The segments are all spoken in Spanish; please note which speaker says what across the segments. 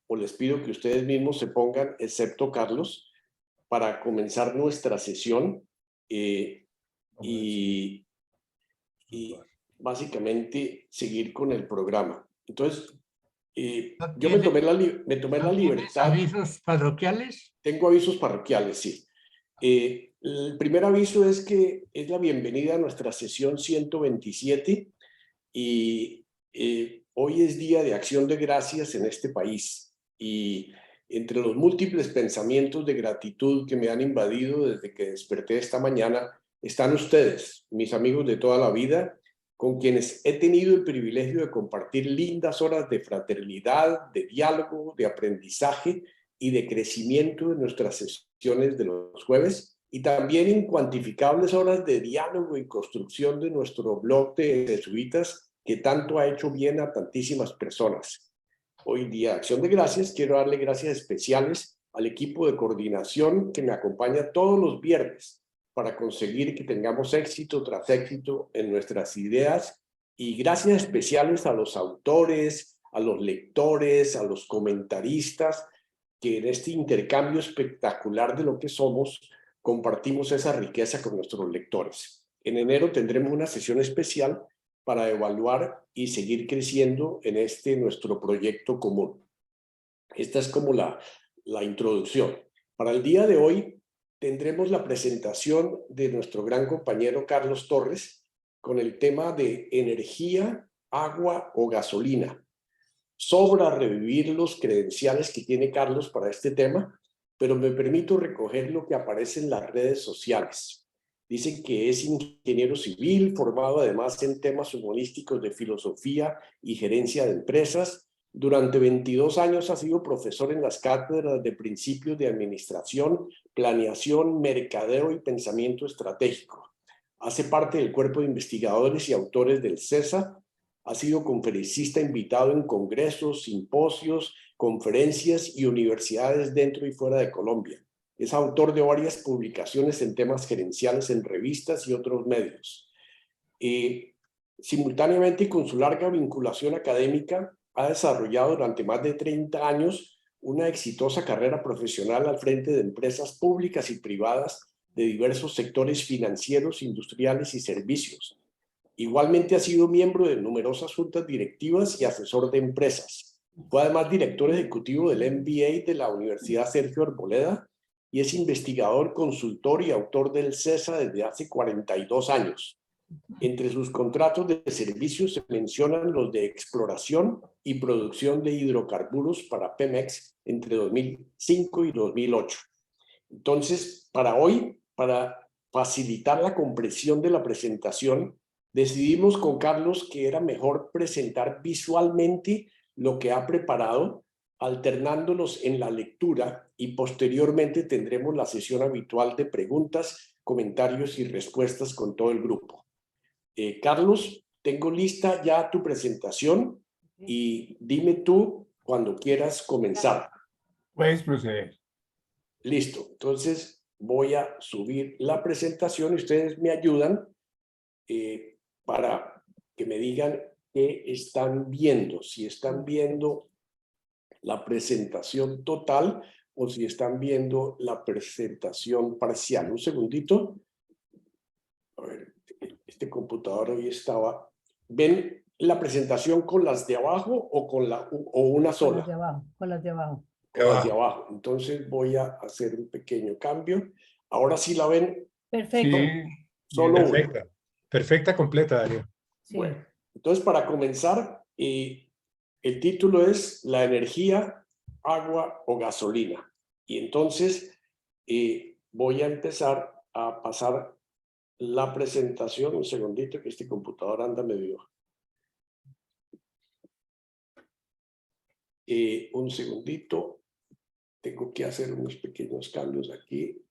Speaker 1: o les pido que ustedes mismos se pongan, excepto Carlos, para comenzar nuestra sesión y básicamente seguir con el programa. Entonces, yo me tomé la libertad.
Speaker 2: ¿Avisos parroquiales?
Speaker 1: Tengo avisos parroquiales, sí. El primer aviso es que es la bienvenida a nuestra sesión 127 y hoy es Día de Acción de Gracias en este país. Y entre los múltiples pensamientos de gratitud que me han invadido desde que desperté esta mañana, están ustedes, mis amigos de toda la vida, con quienes he tenido el privilegio de compartir lindas horas de fraternidad, de diálogo, de aprendizaje y de crecimiento en nuestras sesiones de los jueves, y también incuantificables horas de diálogo y construcción de nuestro blog de jesuitas que tanto ha hecho bien a tantísimas personas. Hoy día de Acción de Gracias, quiero darle gracias especiales al equipo de coordinación que me acompaña todos los viernes para conseguir que tengamos éxito tras éxito en nuestras ideas, y gracias especiales a los autores, a los lectores, a los comentaristas, que en este intercambio espectacular de lo que somos, compartimos esa riqueza con nuestros lectores. En enero tendremos una sesión especial para evaluar y seguir creciendo en nuestro proyecto común. Esta es como la introducción. Para el día de hoy tendremos la presentación de nuestro gran compañero Carlos Torres con el tema de energía, agua o gasolina. Sobra revivir los credenciales que tiene Carlos para este tema, pero me permito recoger lo que aparece en las redes sociales. Dicen que es ingeniero civil, formado además en temas humanísticos de filosofía y gerencia de empresas. Durante 22 años ha sido profesor en las cátedras de principios de administración, planeación, mercadeo y pensamiento estratégico. Hace parte del cuerpo de investigadores y autores del CESA. Ha sido conferencista invitado en congresos, simposios, conferencias y universidades dentro y fuera de Colombia. Es autor de varias publicaciones en temas gerenciales en revistas y otros medios. Simultáneamente, con su larga vinculación académica, ha desarrollado durante más de 30 años una exitosa carrera profesional al frente de empresas públicas y privadas de diversos sectores financieros, industriales y servicios. Igualmente ha sido miembro de numerosas juntas directivas y asesor de empresas. Fue además director ejecutivo del MBA de la Universidad Sergio Arboleda y es investigador, consultor y autor del CESA desde hace 42 años. Entre sus contratos de servicios se mencionan los de exploración y producción de hidrocarburos para Pemex entre 2005 y 2008. Entonces, para hoy, para facilitar la comprensión de la presentación, decidimos con Carlos que era mejor presentar visualmente lo que ha preparado, alternándolos en la lectura, y posteriormente tendremos la sesión habitual de preguntas, comentarios y respuestas con todo el grupo. Carlos, tengo lista ya tu presentación y dime tú cuando quieras comenzar.
Speaker 2: Puedes proceder.
Speaker 1: Listo, entonces voy a subir la presentación y ustedes me ayudan para que me digan qué están viendo, si están viendo la presentación total o si están viendo la presentación parcial. Un segundito. A ver, este computador hoy estaba... ¿Ven la presentación con las de abajo o una sola?
Speaker 3: Con las de abajo, con las de abajo.
Speaker 1: Con las de abajo. Entonces voy a hacer un pequeño cambio. Ahora sí la ven.
Speaker 3: Perfecto.
Speaker 2: Sí,
Speaker 1: Solo
Speaker 2: perfecta.
Speaker 1: una.
Speaker 2: Perfecta, completa, Darío.
Speaker 3: Sí.
Speaker 1: Bueno, entonces para comenzar, el título es La energía, agua o gasolina. Y entonces voy a empezar a pasar la presentación. Un segundito que este computador anda medio... un segundito. Tengo que hacer unos pequeños cambios aquí.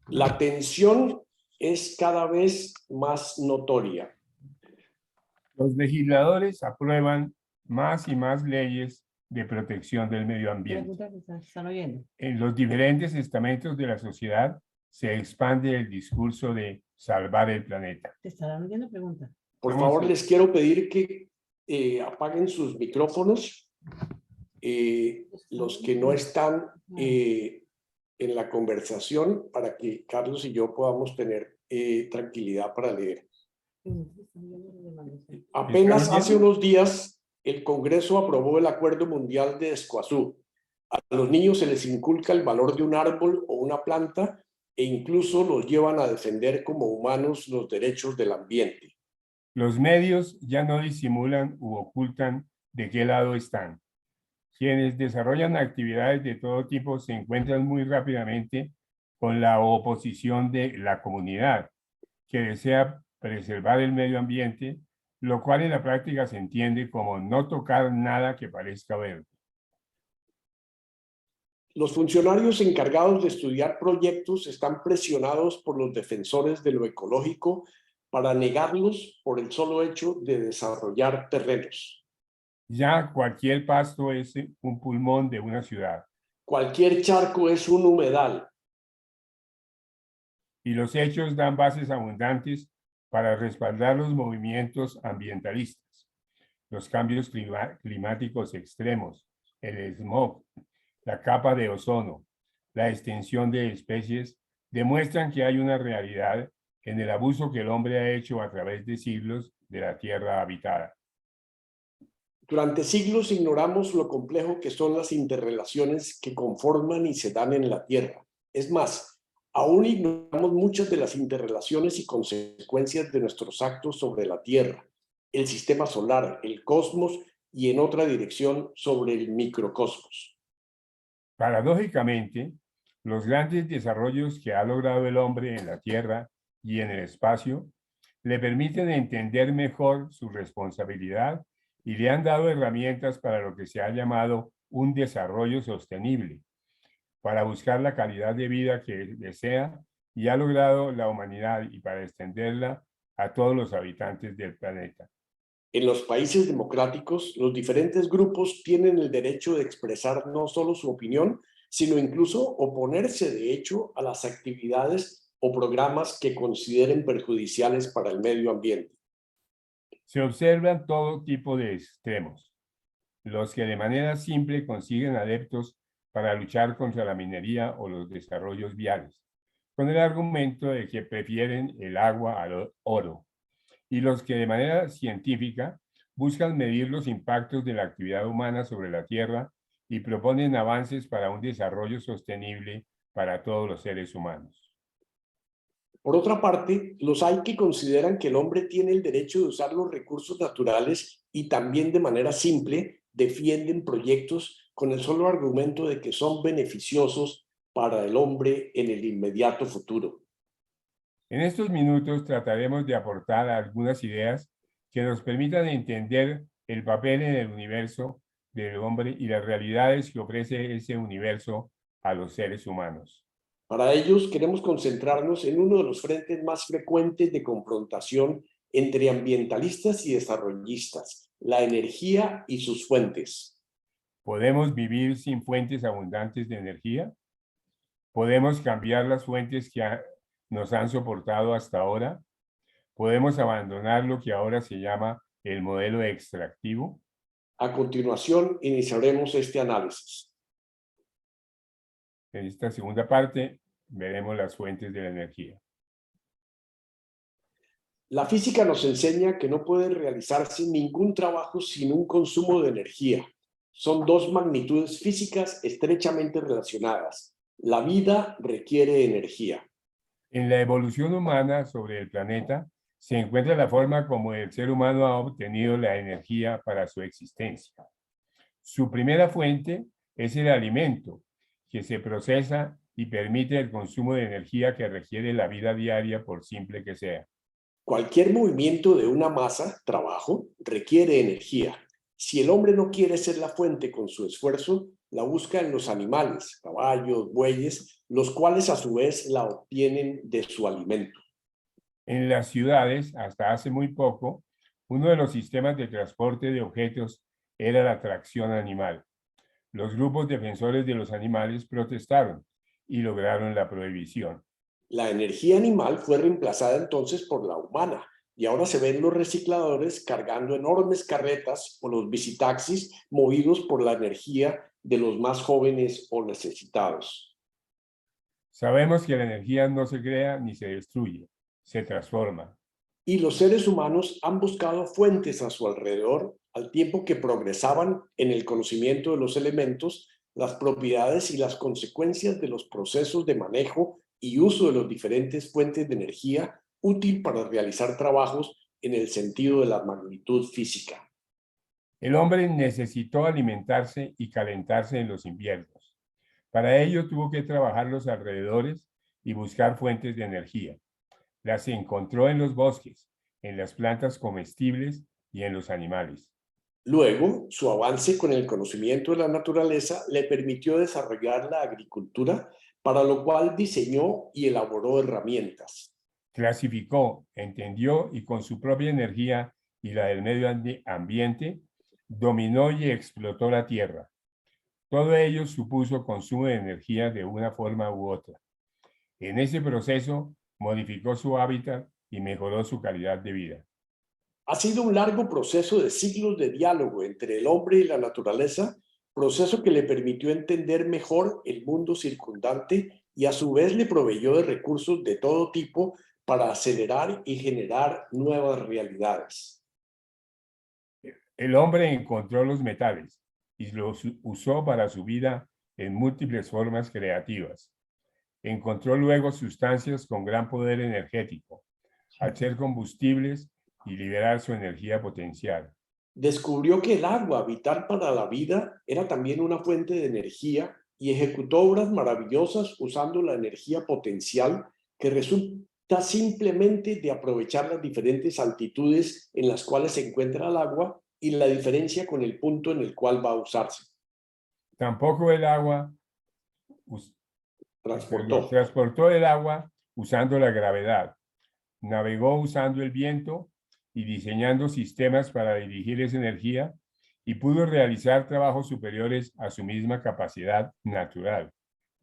Speaker 1: La tensión es cada vez más notoria.
Speaker 2: Los legisladores aprueban más y más leyes de protección del medio ambiente.
Speaker 3: ¿Están oyendo?
Speaker 2: En los diferentes estamentos de la sociedad se expande el discurso de salvar el planeta.
Speaker 3: ¿Te estarán oyendo? Pregunta.
Speaker 1: Por
Speaker 2: Vamos
Speaker 1: favor,
Speaker 2: a-
Speaker 1: les quiero pedir que apaguen sus micrófonos. Los que no están en la conversación, para que Carlos y yo podamos tener tranquilidad para leer. Apenas
Speaker 2: ¿Están
Speaker 1: hace
Speaker 2: viendo?
Speaker 1: unos días, el Congreso aprobó el Acuerdo Mundial de Escazú. A los niños se les inculca el valor de un árbol o una planta e incluso los llevan a defender como humanos los derechos del ambiente.
Speaker 2: Los medios ya no disimulan u ocultan de qué lado están. Quienes desarrollan actividades de todo tipo se encuentran muy rápidamente con la oposición de la comunidad, que desea preservar el medio ambiente, lo cual en la práctica se entiende como no tocar nada que parezca verde.
Speaker 1: Los funcionarios encargados de estudiar proyectos están presionados por los defensores de lo ecológico para negarlos por el solo hecho de desarrollar terrenos.
Speaker 2: Ya cualquier pasto es un pulmón de una ciudad
Speaker 1: Cualquier charco es un humedal.
Speaker 2: y los hechos dan bases abundantes para respaldar los movimientos ambientalistas. Los cambios climáticos extremos, el smog, la capa de ozono, la extinción de especies, demuestran que hay una realidad en el abuso que el hombre ha hecho a través de siglos de la tierra habitada.
Speaker 1: Durante siglos ignoramos lo complejo que son las interrelaciones que conforman y se dan en la Tierra. Es más, aún ignoramos muchas de las interrelaciones y consecuencias de nuestros actos sobre la Tierra, el sistema solar, el cosmos y en otra dirección sobre el microcosmos.
Speaker 2: Paradójicamente, los grandes desarrollos que ha logrado el hombre en la Tierra y en el espacio le permiten entender mejor su responsabilidad y le han dado herramientas para lo que se ha llamado un desarrollo sostenible, para buscar la calidad de vida que desea y ha logrado la humanidad y para extenderla a todos los habitantes del planeta.
Speaker 1: En los países democráticos, los diferentes grupos tienen el derecho de expresar no solo su opinión, sino incluso oponerse, de hecho, a las actividades o programas que consideren perjudiciales para el medio ambiente.
Speaker 2: Se observan todo tipo de extremos, los que de manera simple consiguen adeptos para luchar contra la minería o los desarrollos viales, con el argumento de que prefieren el agua al oro, y los que de manera científica buscan medir los impactos de la actividad humana sobre la Tierra y proponen avances para un desarrollo sostenible para todos los seres humanos.
Speaker 1: Por otra parte, los hay que consideran que el hombre tiene el derecho de usar los recursos naturales y también de manera simple defienden proyectos con el solo argumento de que son beneficiosos para el hombre en el inmediato futuro.
Speaker 2: En estos minutos trataremos de aportar algunas ideas que nos permitan entender el papel en el universo del hombre y las realidades que ofrece ese universo a los seres humanos.
Speaker 1: Para ellos queremos concentrarnos en uno de los frentes más frecuentes de confrontación entre ambientalistas y desarrollistas, la energía y sus fuentes.
Speaker 2: ¿Podemos vivir sin fuentes abundantes de energía? ¿Podemos cambiar las fuentes que nos han soportado hasta ahora? ¿Podemos abandonar lo que ahora se llama el modelo extractivo?
Speaker 1: A continuación, iniciaremos este análisis.
Speaker 2: En esta segunda parte veremos las fuentes de la energía.
Speaker 1: La física nos enseña que no puede realizarse ningún trabajo sin un consumo de energía. Son dos magnitudes físicas estrechamente relacionadas. La vida requiere energía.
Speaker 2: En la evolución humana sobre el planeta se encuentra la forma como el ser humano ha obtenido la energía para su existencia. Su primera fuente es el alimento, que se procesa y permite el consumo de energía que requiere la vida diaria, por simple que sea.
Speaker 1: Cualquier movimiento de una masa, trabajo, requiere energía. Si el hombre no quiere ser la fuente con su esfuerzo, la busca en los animales, caballos, bueyes, los cuales a su vez la obtienen de su alimento.
Speaker 2: En las ciudades, hasta hace muy poco, uno de los sistemas de transporte de objetos era la tracción animal. Los grupos defensores de los animales protestaron y lograron la prohibición.
Speaker 1: La energía animal fue reemplazada entonces por la humana, y ahora se ven los recicladores cargando enormes carretas o los visitaxis movidos por la energía de los más jóvenes o necesitados.
Speaker 2: Sabemos que la energía no se crea ni se destruye, se transforma.
Speaker 1: Y los seres humanos han buscado fuentes a su alrededor al tiempo que progresaban en el conocimiento de los elementos, las propiedades y las consecuencias de los procesos de manejo y uso de las diferentes fuentes de energía útil para realizar trabajos en el sentido de la magnitud física.
Speaker 2: El hombre necesitó alimentarse y calentarse en los inviernos. Para ello tuvo que trabajar los alrededores y buscar fuentes de energía. Las encontró en los bosques, en las plantas comestibles y en los animales.
Speaker 1: Luego, su avance con el conocimiento de la naturaleza le permitió desarrollar la agricultura, para lo cual diseñó y elaboró herramientas.
Speaker 2: Clasificó, entendió y con su propia energía y la del medio ambiente, dominó y explotó la tierra. Todo ello supuso consumo de energía de una forma u otra. En ese proceso, modificó su hábitat y mejoró su calidad de vida.
Speaker 1: Ha sido un largo proceso de siglos de diálogo entre el hombre y la naturaleza, proceso que le permitió entender mejor el mundo circundante y a su vez le proveyó de recursos de todo tipo para acelerar y generar nuevas realidades.
Speaker 2: El hombre encontró los metales y los usó para su vida en múltiples formas creativas. Encontró luego sustancias con gran poder energético, al ser combustibles y liberar su energía potencial.
Speaker 1: Descubrió que el agua, vital para la vida, era también una fuente de energía y ejecutó obras maravillosas usando la energía potencial que resulta simplemente de aprovechar las diferentes altitudes en las cuales se encuentra el agua y la diferencia con el punto en el cual va a usarse.
Speaker 2: Tampoco el agua
Speaker 1: Transportó.
Speaker 2: transportó el agua usando la gravedad. Navegó usando el viento y diseñando sistemas para dirigir esa energía y pudo realizar trabajos superiores a su misma capacidad natural.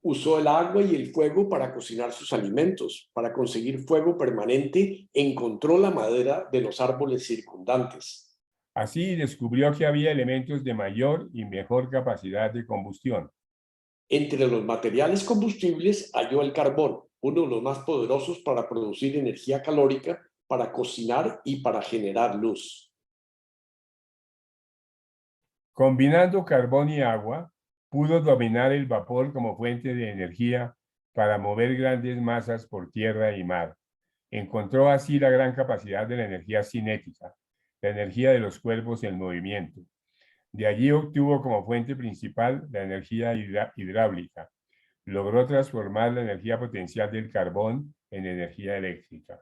Speaker 1: Usó el agua y el fuego para cocinar sus alimentos. Para conseguir fuego permanente, encontró la madera de los árboles circundantes.
Speaker 2: Así descubrió que había elementos de mayor y mejor capacidad de combustión.
Speaker 1: Entre los materiales combustibles halló el carbón, uno de los más poderosos para producir energía calórica, para cocinar y para generar luz.
Speaker 2: Combinando carbón y agua, pudo dominar el vapor como fuente de energía para mover grandes masas por tierra y mar. Encontró así la gran capacidad de la energía cinética, la energía de los cuerpos en movimiento. De allí obtuvo como fuente principal la energía hidráulica. Logró transformar la energía potencial del carbón en energía eléctrica.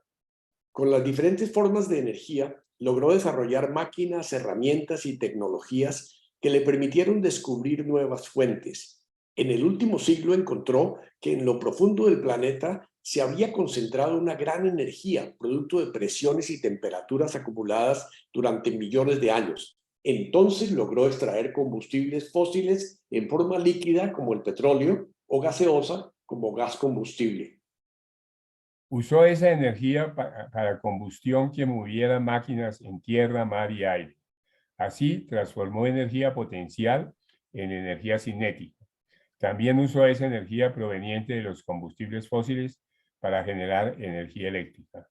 Speaker 1: Con las diferentes formas de energía, logró desarrollar máquinas, herramientas y tecnologías que le permitieron descubrir nuevas fuentes. En el último siglo encontró que en lo profundo del planeta se había concentrado una gran energía, producto de presiones y temperaturas acumuladas durante millones de años. Entonces logró extraer combustibles fósiles en forma líquida como el petróleo o gaseosa como gas combustible.
Speaker 2: Usó esa energía para combustión que moviera máquinas en tierra, mar y aire. Así transformó energía potencial en energía cinética. También usó esa energía proveniente de los combustibles fósiles para generar energía eléctrica.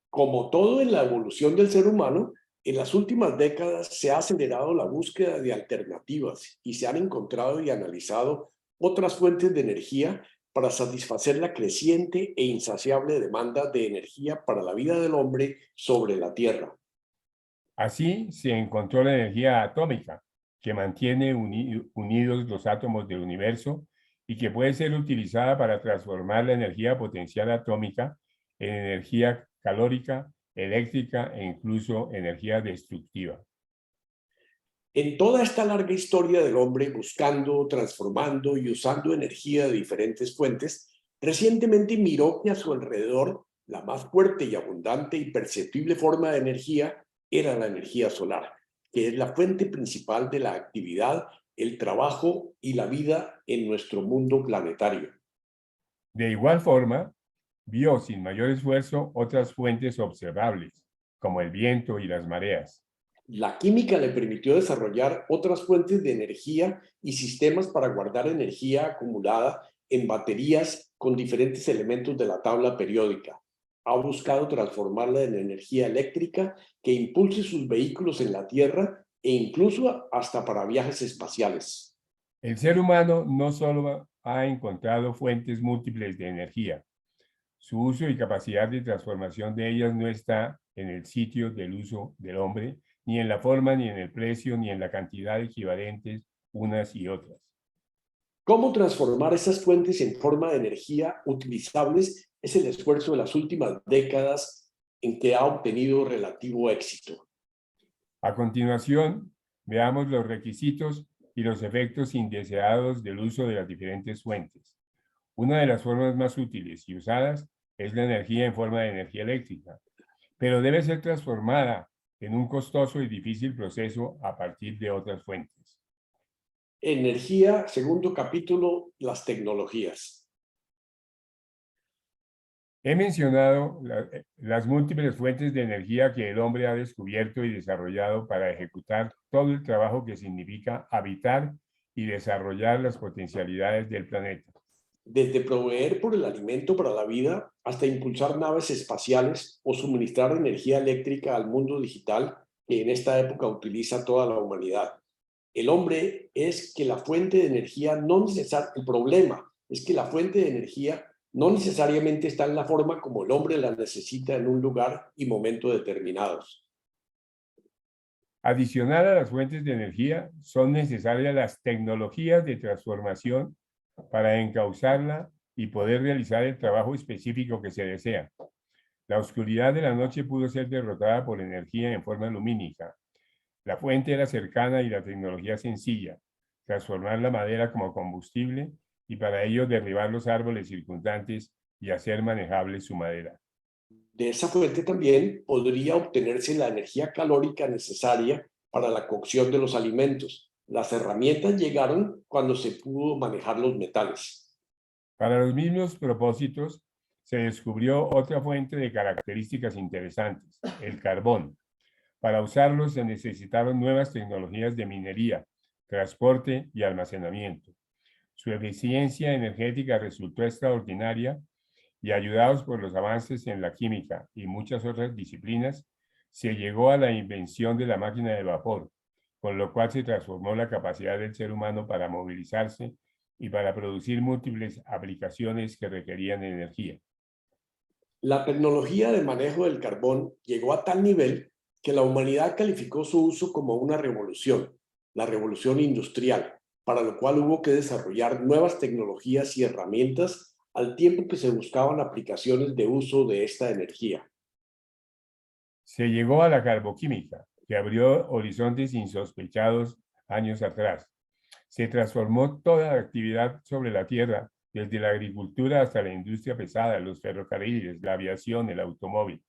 Speaker 1: Como todo en la evolución del ser humano, en las últimas décadas se ha acelerado la búsqueda de alternativas y se han encontrado y analizado otras fuentes de energía para satisfacer la creciente e insaciable demanda de energía para la vida del hombre sobre la Tierra.
Speaker 2: Así se encontró la energía atómica, que mantiene unidos los átomos del universo y que puede ser utilizada para transformar la energía potencial atómica en energía calórica, eléctrica e incluso energía destructiva.
Speaker 1: En toda esta larga historia del hombre buscando, transformando y usando energía de diferentes fuentes, recientemente miró que a su alrededor la más fuerte y abundante y perceptible forma de energía era la energía solar, que es la fuente principal de la actividad, el trabajo y la vida en nuestro mundo planetario.
Speaker 2: De igual forma, vio sin mayor esfuerzo otras fuentes observables, como el viento y las mareas.
Speaker 1: La química le permitió desarrollar otras fuentes de energía y sistemas para guardar energía acumulada en baterías con diferentes elementos de la tabla periódica. Ha buscado transformarla en energía eléctrica que impulse sus vehículos en la Tierra e incluso hasta para viajes espaciales.
Speaker 2: El ser humano no solo ha encontrado fuentes múltiples de energía, su uso y capacidad de transformación de ellas no está en el sitio del uso del hombre, ni en la forma, ni en el precio, ni en la cantidad equivalentes unas y otras.
Speaker 1: ¿Cómo transformar esas fuentes en forma de energía utilizables? Es el esfuerzo de las últimas décadas en que ha obtenido relativo éxito.
Speaker 2: A continuación, veamos los requisitos y los efectos indeseados del uso de las diferentes fuentes. Una de las formas más útiles y usadas es la energía en forma de energía eléctrica, pero debe ser transformada en un costoso y difícil proceso a partir de otras fuentes.
Speaker 1: Energía, segundo capítulo, las tecnologías.
Speaker 2: He mencionado las múltiples fuentes de energía que el hombre ha descubierto y desarrollado para ejecutar todo el trabajo que significa habitar y desarrollar las potencialidades del planeta.
Speaker 1: Desde proveer por el alimento para la vida hasta impulsar naves espaciales o suministrar energía eléctrica al mundo digital que en esta época utiliza toda la humanidad. El hombre es que la fuente de energía no necesariamente, el problema es que la fuente de energía no necesariamente está en la forma como el hombre la necesita en un lugar y momento determinados.
Speaker 2: Adicional a las fuentes de energía, son necesarias las tecnologías de transformación para encauzarla y poder realizar el trabajo específico que se desea. La oscuridad de la noche pudo ser derrotada por energía en forma lumínica. La fuente era cercana y la tecnología sencilla, transformar la madera como combustible y para ello derribar los árboles circundantes y hacer manejable su madera.
Speaker 1: De esa fuente también podría obtenerse la energía calórica necesaria para la cocción de los alimentos. Las herramientas llegaron cuando se pudo manejar los metales.
Speaker 2: Para los mismos propósitos, se descubrió otra fuente de características interesantes, el carbón. Para usarlo se necesitaron nuevas tecnologías de minería, transporte y almacenamiento. Su eficiencia energética resultó extraordinaria y ayudados por los avances en la química y muchas otras disciplinas, se llegó a la invención de la máquina de vapor, con lo cual se transformó la capacidad del ser humano para movilizarse y para producir múltiples aplicaciones que requerían energía.
Speaker 1: La tecnología de manejo del carbón llegó a tal nivel que la humanidad calificó su uso como una revolución, la revolución industrial, para lo cual hubo que desarrollar nuevas tecnologías y herramientas al tiempo que se buscaban aplicaciones de uso de esta energía.
Speaker 2: Se llegó a la carboquímica, que abrió horizontes insospechados años atrás. Se transformó toda la actividad sobre la Tierra, desde la agricultura hasta la industria pesada, los ferrocarriles, la aviación, el automóvil.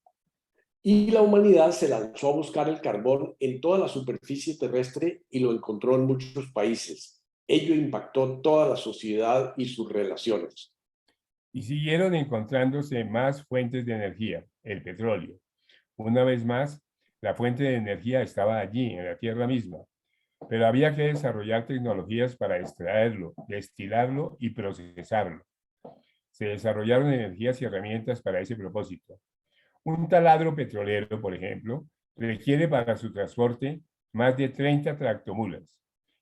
Speaker 1: Y la humanidad se lanzó a buscar el carbón en toda la superficie terrestre y lo encontró en muchos países. Ello impactó toda la sociedad y sus relaciones.
Speaker 2: Y siguieron encontrándose más fuentes de energía, el petróleo. Una vez más, la fuente de energía estaba allí, en la Tierra misma, pero había que desarrollar tecnologías para extraerlo, destilarlo y procesarlo. Se desarrollaron energías y herramientas para ese propósito. Un taladro petrolero, por ejemplo, requiere para su transporte más de 30 tractomulas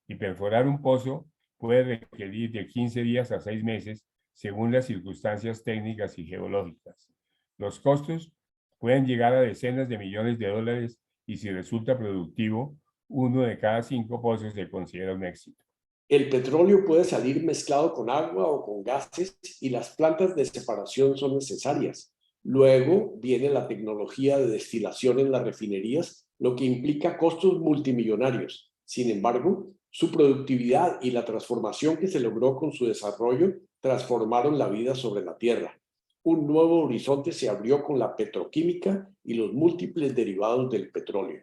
Speaker 2: y perforar un pozo puede requerir de 15 días a 6 meses según las circunstancias técnicas y geológicas. Los costos pueden llegar a decenas de millones de dólares y si resulta productivo, 1 de cada 5 pozos se considera un éxito.
Speaker 1: El petróleo puede salir mezclado con agua o con gases y las plantas de separación son necesarias. Luego viene la tecnología de destilación en las refinerías, lo que implica costos multimillonarios. Sin embargo, su productividad y la transformación que se logró con su desarrollo transformaron la vida sobre la Tierra. Un nuevo horizonte se abrió con la petroquímica y los múltiples derivados del petróleo.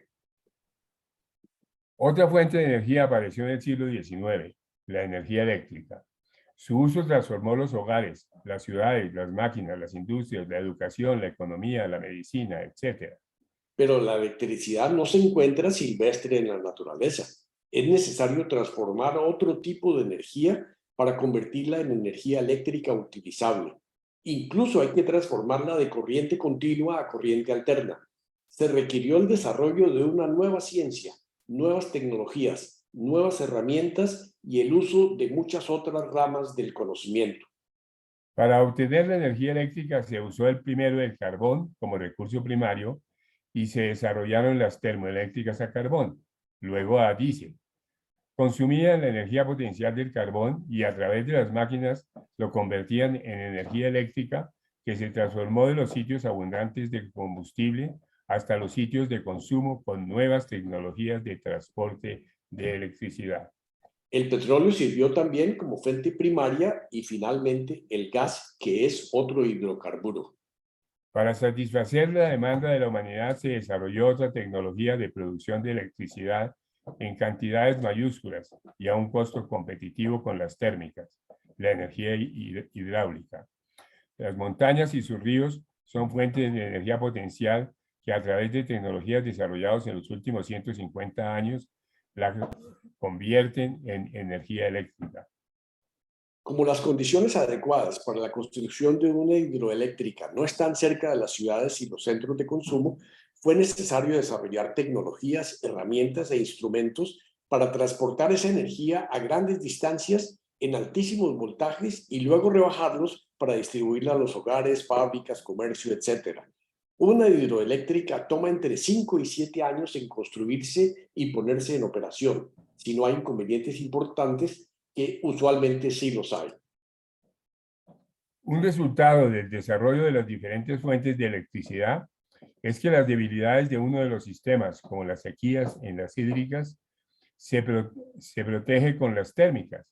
Speaker 2: Otra fuente de energía apareció en el siglo XIX, la energía eléctrica. Su uso transformó los hogares, las ciudades, las máquinas, las industrias, la educación, la economía, la medicina, etc.
Speaker 1: Pero la electricidad no se encuentra silvestre en la naturaleza. Es necesario transformar otro tipo de energía para convertirla en energía eléctrica utilizable. Incluso hay que transformarla de corriente continua a corriente alterna. Se requirió el desarrollo de una nueva ciencia, nuevas tecnologías, nuevas herramientas y el uso de muchas otras ramas del conocimiento.
Speaker 2: Para obtener la energía eléctrica se usó primero el carbón como recurso primario y se desarrollaron las termoeléctricas a carbón, luego a diésel. Consumían la energía potencial del carbón y a través de las máquinas lo convertían en energía eléctrica que se transformó de los sitios abundantes de combustible hasta los sitios de consumo con nuevas tecnologías de transporte de electricidad.
Speaker 1: El petróleo sirvió también como fuente primaria y finalmente el gas, que es otro hidrocarburo.
Speaker 2: Para satisfacer la demanda de la humanidad se desarrolló otra tecnología de producción de electricidad en cantidades mayúsculas y a un costo competitivo con las térmicas, la energía hidráulica. Las montañas y sus ríos son fuentes de energía potencial que a través de tecnologías desarrolladas en los últimos 150 años la convierten en energía eléctrica.
Speaker 1: Como las condiciones adecuadas para la construcción de una hidroeléctrica no están cerca de las ciudades y los centros de consumo, fue necesario desarrollar tecnologías, herramientas e instrumentos para transportar esa energía a grandes distancias en altísimos voltajes y luego rebajarlos para distribuirla a los hogares, fábricas, comercio, etc. Una hidroeléctrica toma entre 5 y 7 años en construirse y ponerse en operación, si no hay inconvenientes importantes, que usualmente sí los hay.
Speaker 2: Un resultado del desarrollo de las diferentes fuentes de electricidad es que las debilidades de uno de los sistemas, como las sequías en las hídricas, se protege con las térmicas,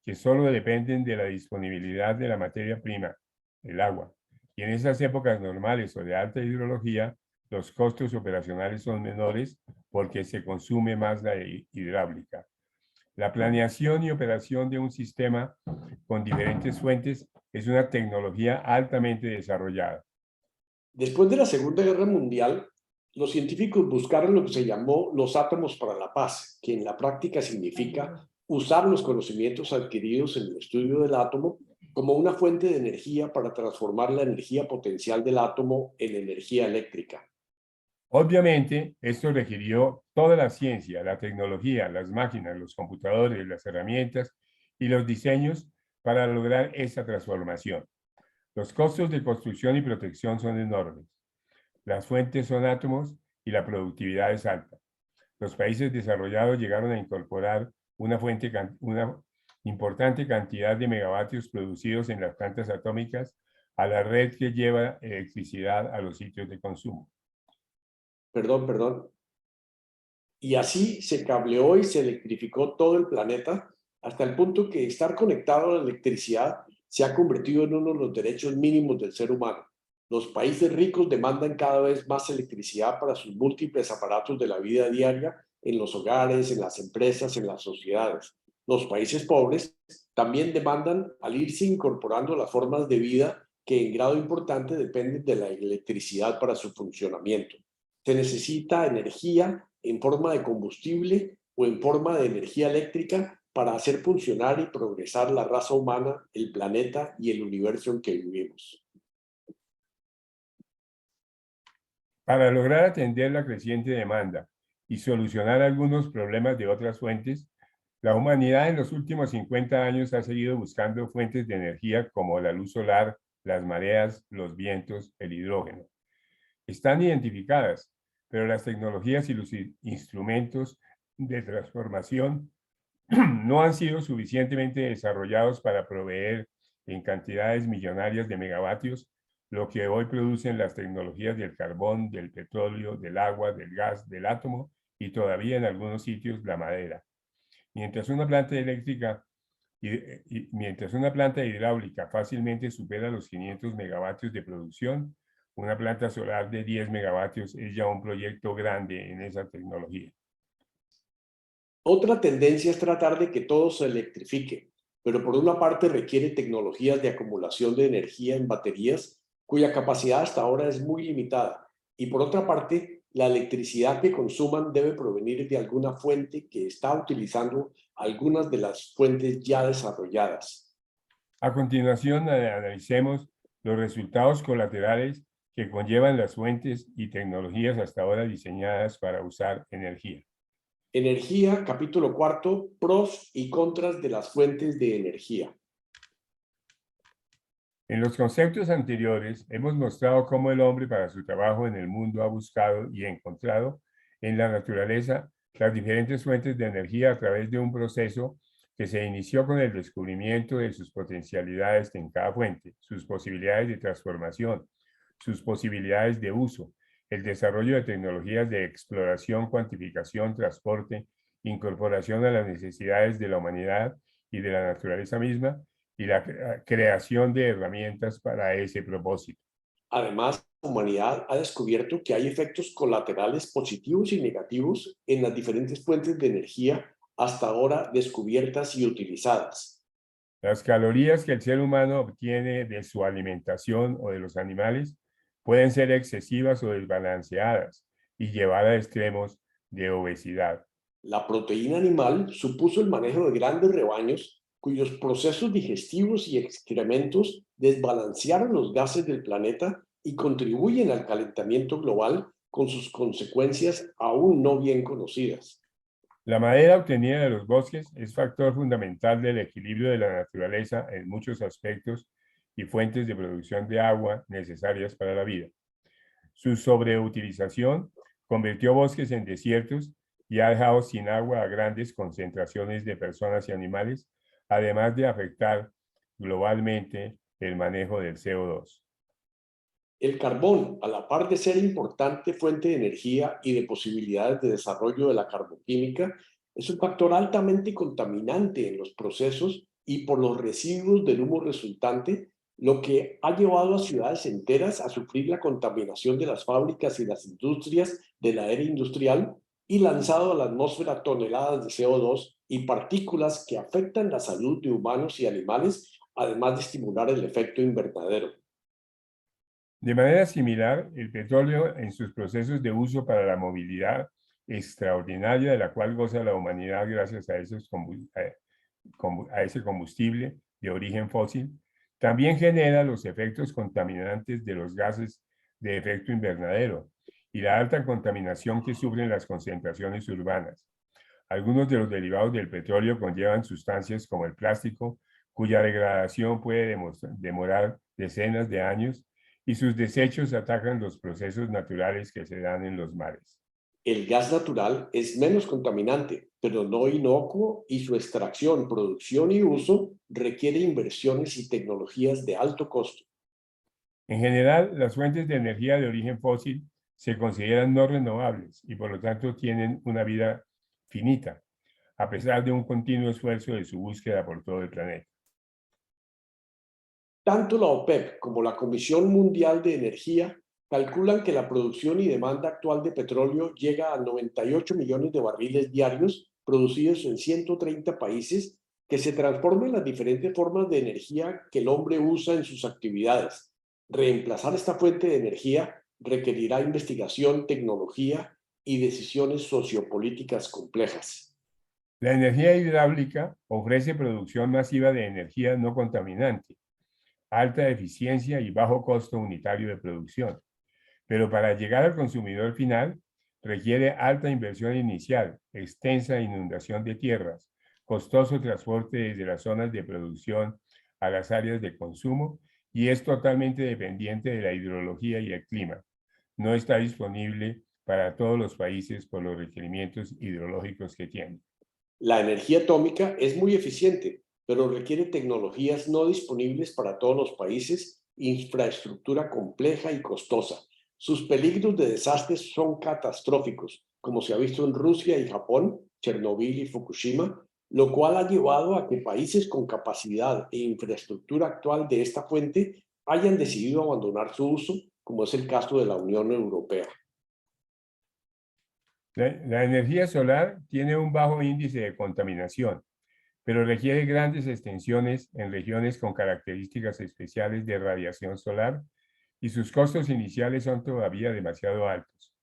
Speaker 2: que solo dependen de la disponibilidad de la materia prima, el agua. Y en esas épocas normales o de alta hidrología, los costos operacionales son menores porque se consume más la hidráulica. La planeación y operación de un sistema con diferentes fuentes es una tecnología altamente desarrollada.
Speaker 1: Después de la Segunda Guerra Mundial, los científicos buscaron lo que se llamó los átomos para la paz, que en la práctica significa usar los conocimientos adquiridos en el estudio del átomo como una fuente de energía para transformar la energía potencial del átomo en energía eléctrica.
Speaker 2: Obviamente, esto requirió toda la ciencia, la tecnología, las máquinas, los computadores, las herramientas y los diseños para lograr esa transformación. Los costos de construcción y protección son enormes. Las fuentes son átomos y la productividad es alta. Los países desarrollados llegaron a incorporar una importante cantidad de megavatios producidos en las plantas atómicas a la red que lleva electricidad a los sitios de consumo.
Speaker 1: Perdón. Y así se cableó y se electrificó todo el planeta hasta el punto que estar conectado a la electricidad se ha convertido en uno de los derechos mínimos del ser humano. Los países ricos demandan cada vez más electricidad para sus múltiples aparatos de la vida diaria, en los hogares, en las empresas, en las sociedades. Los países pobres también demandan al irse incorporando las formas de vida que en grado importante dependen de la electricidad para su funcionamiento. Se necesita energía en forma de combustible o en forma de energía eléctrica para hacer funcionar y progresar la raza humana, el planeta y el universo en que vivimos.
Speaker 2: Para lograr atender la creciente demanda y solucionar algunos problemas de otras fuentes, la humanidad en los últimos 50 años ha seguido buscando fuentes de energía como la luz solar, las mareas, los vientos, el hidrógeno. Están identificadas, pero las tecnologías y los instrumentos de transformación no han sido suficientemente desarrollados para proveer en cantidades millonarias de megavatios lo que hoy producen las tecnologías del carbón, del petróleo, del agua, del gas, del átomo y todavía en algunos sitios la madera. Mientras una planta hidráulica fácilmente supera los 500 megavatios de producción, una planta solar de 10 megavatios es ya un proyecto grande en esa tecnología.
Speaker 1: Otra tendencia es tratar de que todo se electrifique, pero por una parte requiere tecnologías de acumulación de energía en baterías cuya capacidad hasta ahora es muy limitada, y por otra parte la electricidad que consuman debe provenir de alguna fuente que está utilizando algunas de las fuentes ya desarrolladas.
Speaker 2: A continuación, analicemos los resultados colaterales que conllevan las fuentes y tecnologías hasta ahora diseñadas para usar energía.
Speaker 1: Energía, capítulo 4, pros y contras de las fuentes de energía.
Speaker 2: En los conceptos anteriores hemos mostrado cómo el hombre para su trabajo en el mundo ha buscado y encontrado en la naturaleza las diferentes fuentes de energía a través de un proceso que se inició con el descubrimiento de sus potencialidades en cada fuente, sus posibilidades de transformación, sus posibilidades de uso, el desarrollo de tecnologías de exploración, cuantificación, transporte, incorporación a las necesidades de la humanidad y de la naturaleza misma, y la creación de herramientas para ese propósito.
Speaker 1: Además, la humanidad ha descubierto que hay efectos colaterales positivos y negativos en las diferentes fuentes de energía hasta ahora descubiertas y utilizadas.
Speaker 2: Las calorías que el ser humano obtiene de su alimentación o de los animales pueden ser excesivas o desbalanceadas y llevar a extremos de obesidad.
Speaker 1: La proteína animal supuso el manejo de grandes rebaños cuyos procesos digestivos y excrementos desbalancearon los gases del planeta y contribuyen al calentamiento global con sus consecuencias aún no bien conocidas.
Speaker 2: La madera obtenida de los bosques es factor fundamental del equilibrio de la naturaleza en muchos aspectos y fuentes de producción de agua necesarias para la vida. Su sobreutilización convirtió bosques en desiertos y ha dejado sin agua a grandes concentraciones de personas y animales, además de afectar globalmente el manejo del CO2.
Speaker 1: El carbón, a la par de ser importante fuente de energía y de posibilidades de desarrollo de la carboquímica, es un factor altamente contaminante en los procesos y por los residuos del humo resultante, lo que ha llevado a ciudades enteras a sufrir la contaminación de las fábricas y las industrias de la era industrial y lanzado a la atmósfera toneladas de CO2 y partículas que afectan la salud de humanos y animales, además de estimular el efecto invernadero.
Speaker 2: De manera similar, el petróleo en sus procesos de uso para la movilidad extraordinaria de la cual goza la humanidad gracias a ese combustible de origen fósil, también genera los efectos contaminantes de los gases de efecto invernadero y la alta contaminación que sufren las concentraciones urbanas. Algunos de los derivados del petróleo conllevan sustancias como el plástico, cuya degradación puede demorar decenas de años, y sus desechos atacan los procesos naturales que se dan en los mares.
Speaker 1: El gas natural es menos contaminante, pero no inocuo y su extracción, producción y uso requiere inversiones y tecnologías de alto costo.
Speaker 2: En general, las fuentes de energía de origen fósil se consideran no renovables y por lo tanto tienen una vida finita, a pesar de un continuo esfuerzo de su búsqueda por todo el planeta.
Speaker 1: Tanto la OPEP como la Comisión Mundial de Energía calculan que la producción y demanda actual de petróleo llega a 98 millones de barriles diarios producidos en 130 países que se transforman en las diferentes formas de energía que el hombre usa en sus actividades. Reemplazar esta fuente de energía requerirá investigación, tecnología y decisiones sociopolíticas complejas.
Speaker 2: La energía hidráulica ofrece producción masiva de energía no contaminante, alta eficiencia y bajo costo unitario de producción. Pero para llegar al consumidor final requiere alta inversión inicial, extensa inundación de tierras, costoso transporte desde las zonas de producción a las áreas de consumo y es totalmente dependiente de la hidrología y el clima. No está disponible para todos los países por los requerimientos hidrológicos que tiene.
Speaker 1: La energía atómica es muy eficiente, pero requiere tecnologías no disponibles para todos los países, infraestructura compleja y costosa. Sus peligros de desastres son catastróficos, como se ha visto en Rusia y Japón, Chernobyl y Fukushima, lo cual ha llevado a que países con capacidad e infraestructura actual de esta fuente hayan decidido abandonar su uso, como es el caso de la Unión Europea.
Speaker 2: La energía solar tiene un bajo índice de contaminación, pero requiere grandes extensiones en regiones con características especiales de radiación solar y sus costos iniciales son todavía demasiado altos.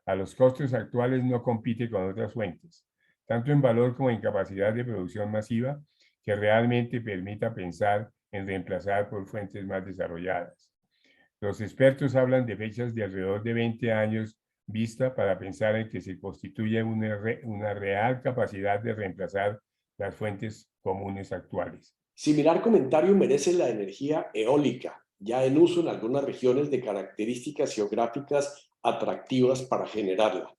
Speaker 2: A los costos actuales no compite con otras fuentes, tanto en valor como en capacidad de producción masiva, que realmente permita pensar en reemplazar por fuentes más desarrolladas. Los expertos hablan de fechas de alrededor de 20 años vista para pensar en que se constituye una real capacidad de reemplazar las fuentes comunes actuales.
Speaker 1: Similar comentario merece la energía eólica, ya en uso en algunas regiones de características geográficas atractivas para generarla.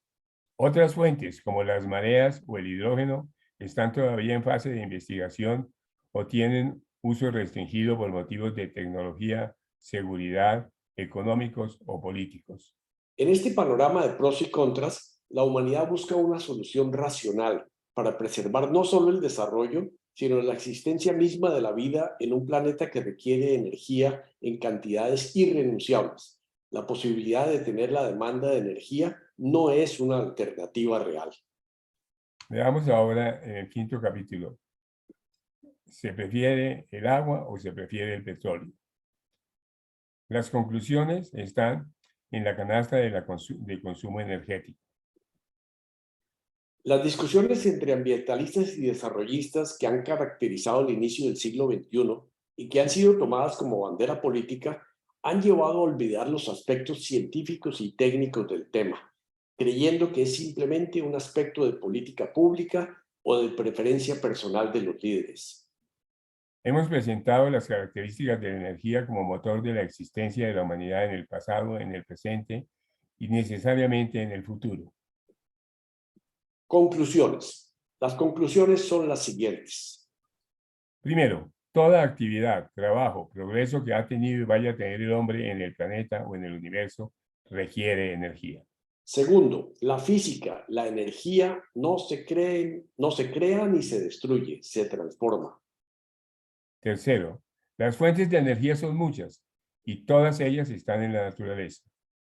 Speaker 2: Otras fuentes, como las mareas o el hidrógeno, están todavía en fase de investigación o tienen uso restringido por motivos de tecnología, seguridad, económicos o políticos.
Speaker 1: En este panorama de pros y contras, la humanidad busca una solución racional para preservar no solo el desarrollo, sino la existencia misma de la vida en un planeta que requiere energía en cantidades irrenunciables. La posibilidad de tener la demanda de energía no es una alternativa real.
Speaker 2: Veamos ahora en el quinto capítulo. ¿Se prefiere el agua o se prefiere el petróleo? Las conclusiones están en la canasta de consumo energético.
Speaker 1: Las discusiones entre ambientalistas y desarrollistas que han caracterizado el inicio del siglo XXI y que han sido tomadas como bandera política han llevado a olvidar los aspectos científicos y técnicos del tema, creyendo que es simplemente un aspecto de política pública o de preferencia personal de los líderes.
Speaker 2: Hemos presentado las características de la energía como motor de la existencia de la humanidad en el pasado, en el presente y necesariamente en el futuro.
Speaker 1: Conclusiones. Las conclusiones son las siguientes.
Speaker 2: Primero, toda actividad, trabajo, progreso que ha tenido y vaya a tener el hombre en el planeta o en el universo requiere energía.
Speaker 1: Segundo, la física, la energía no se crea ni se destruye, se transforma.
Speaker 2: Tercero, las fuentes de energía son muchas y todas ellas están en la naturaleza.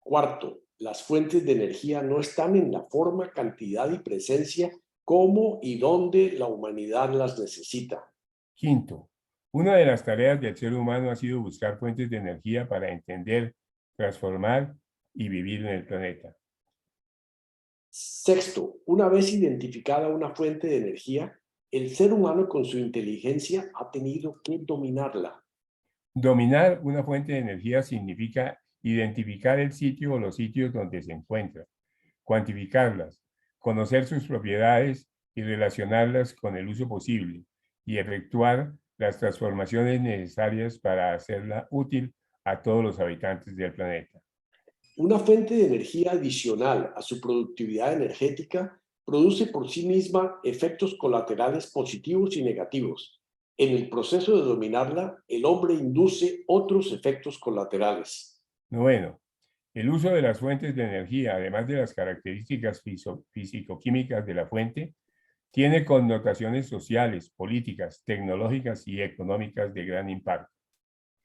Speaker 1: Cuarto, las fuentes de energía no están en la forma, cantidad y presencia como y dónde la humanidad las necesita.
Speaker 2: Quinto, una de las tareas del ser humano ha sido buscar fuentes de energía para entender, transformar y vivir en el planeta.
Speaker 1: Sexto, una vez identificada una fuente de energía, el ser humano con su inteligencia ha tenido que dominarla.
Speaker 2: Dominar una fuente de energía significa identificar el sitio o los sitios donde se encuentra, cuantificarlas, conocer sus propiedades y relacionarlas con el uso posible y efectuar las transformaciones necesarias para hacerla útil a todos los habitantes del planeta.
Speaker 1: Una fuente de energía adicional a su productividad energética produce por sí misma efectos colaterales positivos y negativos. En el proceso de dominarla, el hombre induce otros efectos colaterales.
Speaker 2: Noveno, el uso de las fuentes de energía, además de las características físico-químicas de la fuente, tiene connotaciones sociales, políticas, tecnológicas y económicas de gran impacto.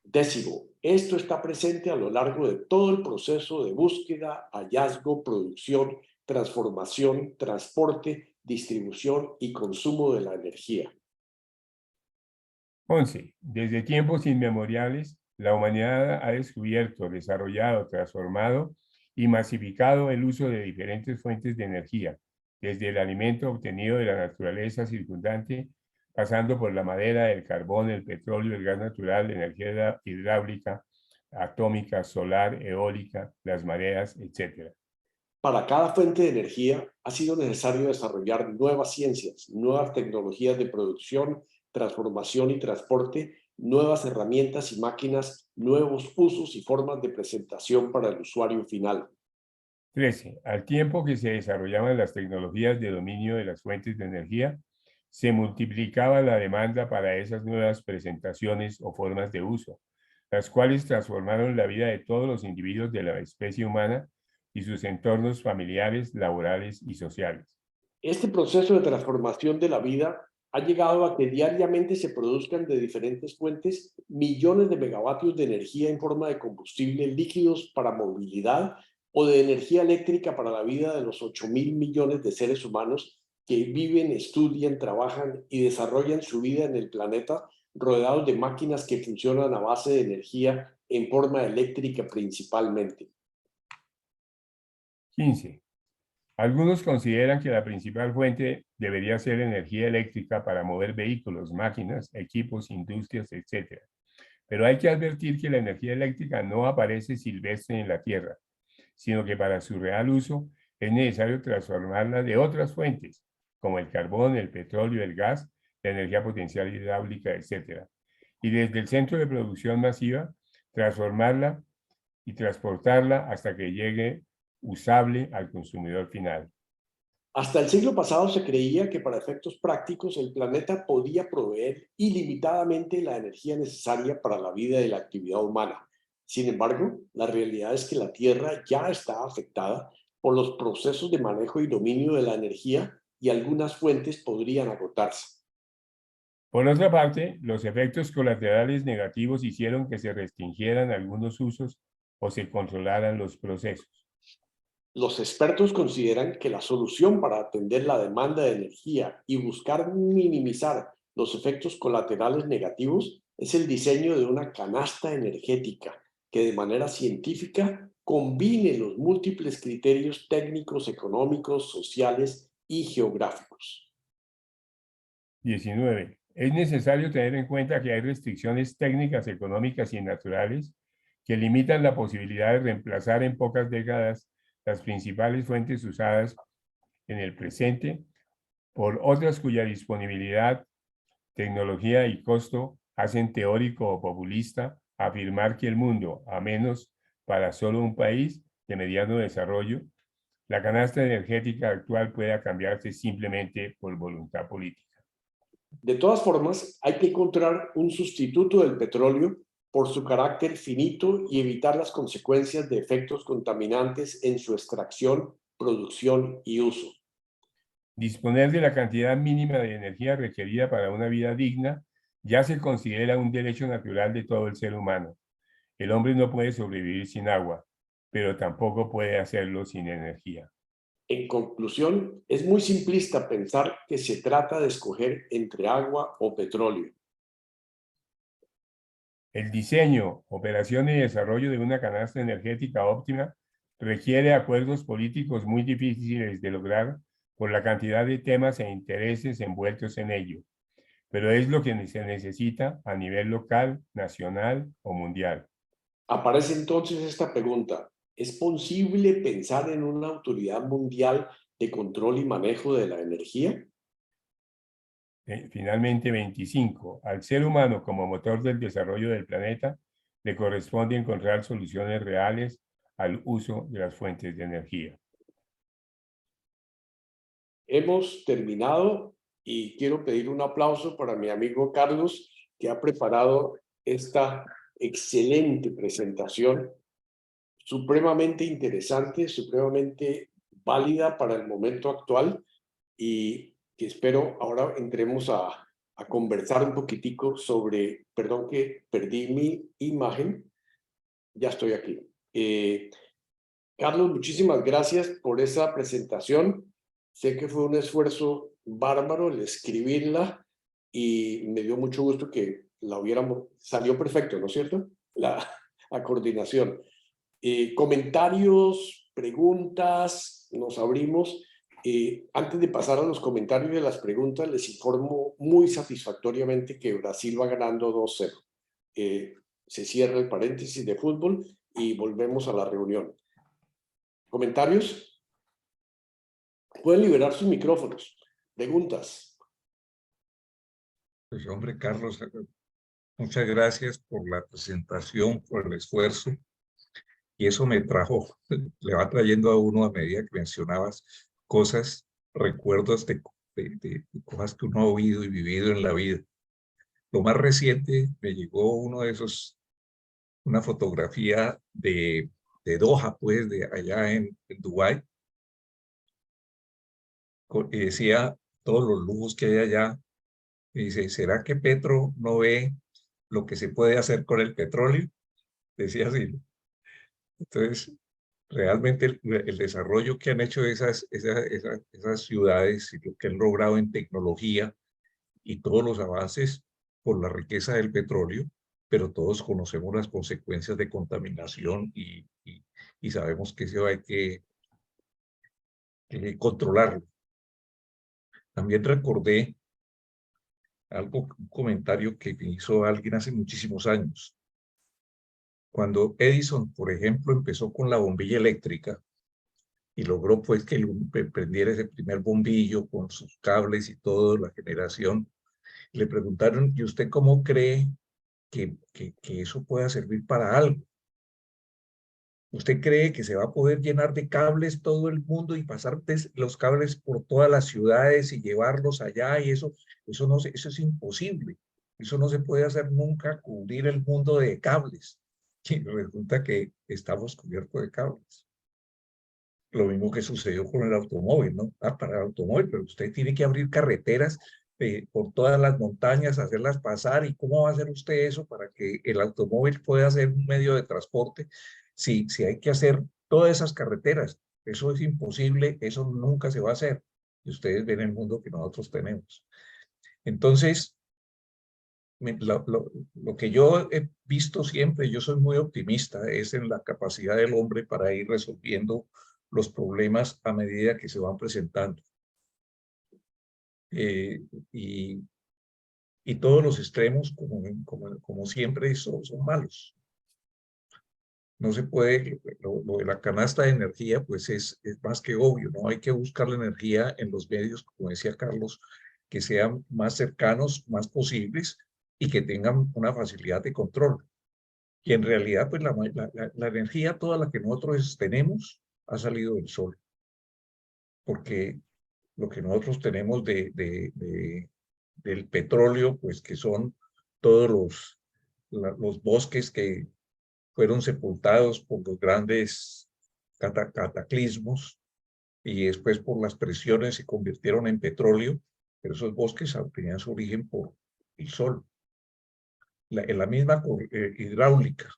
Speaker 1: Décimo, esto está presente a lo largo de todo el proceso de búsqueda, hallazgo, producción, transformación, transporte, distribución y consumo de la energía.
Speaker 2: 11. Desde tiempos inmemoriales, la humanidad ha descubierto, desarrollado, transformado y masificado el uso de diferentes fuentes de energía, desde el alimento obtenido de la naturaleza circundante, pasando por la madera, el carbón, el petróleo, el gas natural, la energía hidráulica, atómica, solar, eólica, las mareas, etc.
Speaker 1: Para cada fuente de energía ha sido necesario desarrollar nuevas ciencias, nuevas tecnologías de producción, transformación y transporte, nuevas herramientas y máquinas, nuevos usos y formas de presentación para el usuario final.
Speaker 2: 13. Al tiempo que se desarrollaban las tecnologías de dominio de las fuentes de energía, se multiplicaba la demanda para esas nuevas presentaciones o formas de uso, las cuales transformaron la vida de todos los individuos de la especie humana y sus entornos familiares, laborales y sociales.
Speaker 1: Este proceso de transformación de la vida ha llegado a que diariamente se produzcan de diferentes fuentes millones de megavatios de energía en forma de combustibles líquidos para movilidad o de energía eléctrica para la vida de los 8.000 millones de seres humanos que viven, estudian, trabajan y desarrollan su vida en el planeta rodeados de máquinas que funcionan a base de energía en forma eléctrica principalmente.
Speaker 2: 15. Algunos consideran que la principal fuente debería ser energía eléctrica para mover vehículos, máquinas, equipos, industrias, etc. Pero hay que advertir que la energía eléctrica no aparece silvestre en la Tierra, sino que para su real uso es necesario transformarla de otras fuentes, como el carbón, el petróleo, el gas, la energía potencial hidráulica, etc. Y desde el centro de producción masiva, transformarla y transportarla hasta que llegue usable al consumidor final.
Speaker 1: Hasta el siglo pasado se creía que para efectos prácticos el planeta podía proveer ilimitadamente la energía necesaria para la vida y la actividad humana. Sin embargo, la realidad es que la Tierra ya está afectada por los procesos de manejo y dominio de la energía y algunas fuentes podrían agotarse.
Speaker 2: Por otra parte, los efectos colaterales negativos hicieron que se restringieran algunos usos o se controlaran los procesos.
Speaker 1: Los expertos consideran que la solución para atender la demanda de energía y buscar minimizar los efectos colaterales negativos es el diseño de una canasta energética que de manera científica combine los múltiples criterios técnicos, económicos, sociales y geográficos.
Speaker 2: 19. Es necesario tener en cuenta que hay restricciones técnicas, económicas y naturales que limitan la posibilidad de reemplazar en pocas décadas las principales fuentes usadas en el presente por otras cuya disponibilidad, tecnología y costo hacen teórico o populista afirmar que el mundo, a menos para solo un país de mediano desarrollo, la canasta energética actual pueda cambiarse simplemente por voluntad política.
Speaker 1: De todas formas, hay que encontrar un sustituto del petróleo por su carácter finito y evitar las consecuencias de efectos contaminantes en su extracción, producción y uso.
Speaker 2: Disponer de la cantidad mínima de energía requerida para una vida digna ya se considera un derecho natural de todo el ser humano. El hombre no puede sobrevivir sin agua, pero tampoco puede hacerlo sin energía.
Speaker 1: En conclusión, es muy simplista pensar que se trata de escoger entre agua o petróleo.
Speaker 2: El diseño, operación y desarrollo de una canasta energética óptima requiere acuerdos políticos muy difíciles de lograr por la cantidad de temas e intereses envueltos en ello, pero es lo que se necesita a nivel local, nacional o mundial.
Speaker 1: Aparece entonces esta pregunta: ¿es posible pensar en una autoridad mundial de control y manejo de la energía?
Speaker 2: Finalmente, 25. Al ser humano como motor del desarrollo del planeta, le corresponde encontrar soluciones reales al uso de las fuentes de energía.
Speaker 1: Hemos terminado y quiero pedir un aplauso para mi amigo Carlos, que ha preparado esta excelente presentación, supremamente interesante, supremamente válida para el momento actual, y que espero ahora entremos a conversar un poquitico sobre, perdón que perdí mi imagen, ya estoy aquí. Carlos, muchísimas gracias por esa presentación. Sé que fue un esfuerzo bárbaro el escribirla y me dio mucho gusto que la hubiéramos, salió perfecto, ¿no es cierto? La coordinación. Comentarios, preguntas, nos abrimos. Antes de pasar a los comentarios y a las preguntas, les informo muy satisfactoriamente que Brasil va ganando 2-0. Se cierra el paréntesis de fútbol y volvemos a la reunión. ¿Comentarios? Pueden liberar sus micrófonos. Preguntas.
Speaker 4: Pues hombre, Carlos, muchas gracias por la presentación, por el esfuerzo. Y eso me trajo, le va trayendo a uno a medida que mencionabas cosas, recuerdos de cosas que uno ha oído y vivido en la vida. Lo más reciente me llegó uno de esos, una fotografía de Doha, pues, de allá en Dubái, y decía todos los lujos que hay allá. Y dice, ¿será que Petro no ve lo que se puede hacer con el petróleo? Decía así. Entonces, realmente el desarrollo que han hecho esas ciudades y lo que han logrado en tecnología y todos los avances por la riqueza del petróleo, pero todos conocemos las consecuencias de contaminación y sabemos que eso hay que controlarlo. También recordé un comentario que me hizo alguien hace muchísimos años. Cuando Edison, por ejemplo, empezó con la bombilla eléctrica y logró pues que prendiera ese primer bombillo con sus cables y todo, la generación, le preguntaron, ¿y usted cómo cree que eso pueda servir para algo? ¿Usted cree que se va a poder llenar de cables todo el mundo y pasar los cables por todas las ciudades y llevarlos allá? Y eso es imposible. Eso no se puede hacer nunca, cubrir el mundo de cables. Y resulta que estamos cubiertos de cables. Lo mismo que sucedió con el automóvil, ¿no? Para el automóvil, pero usted tiene que abrir carreteras por todas las montañas, hacerlas pasar. ¿Y cómo va a hacer usted eso para que el automóvil pueda ser un medio de transporte? Si hay que hacer todas esas carreteras, eso es imposible, eso nunca se va a hacer. Y ustedes ven el mundo que nosotros tenemos. Entonces, lo que yo he visto siempre, yo soy muy optimista, es en la capacidad del hombre para ir resolviendo los problemas a medida que se van presentando. Y todos los extremos, como siempre, son malos. No se puede, lo de la canasta de energía, pues es más que obvio, ¿no? Hay que buscar la energía en los medios, como decía Carlos, que sean más cercanos, más posibles y que tengan una facilidad de control. Y en realidad, pues la energía, toda la que nosotros tenemos, ha salido del sol. Porque lo que nosotros tenemos del petróleo, pues que son todos los bosques que fueron sepultados por los grandes cataclismos y después por las presiones se convirtieron en petróleo, pero esos bosques tenían su origen por el sol. En la misma hidráulica,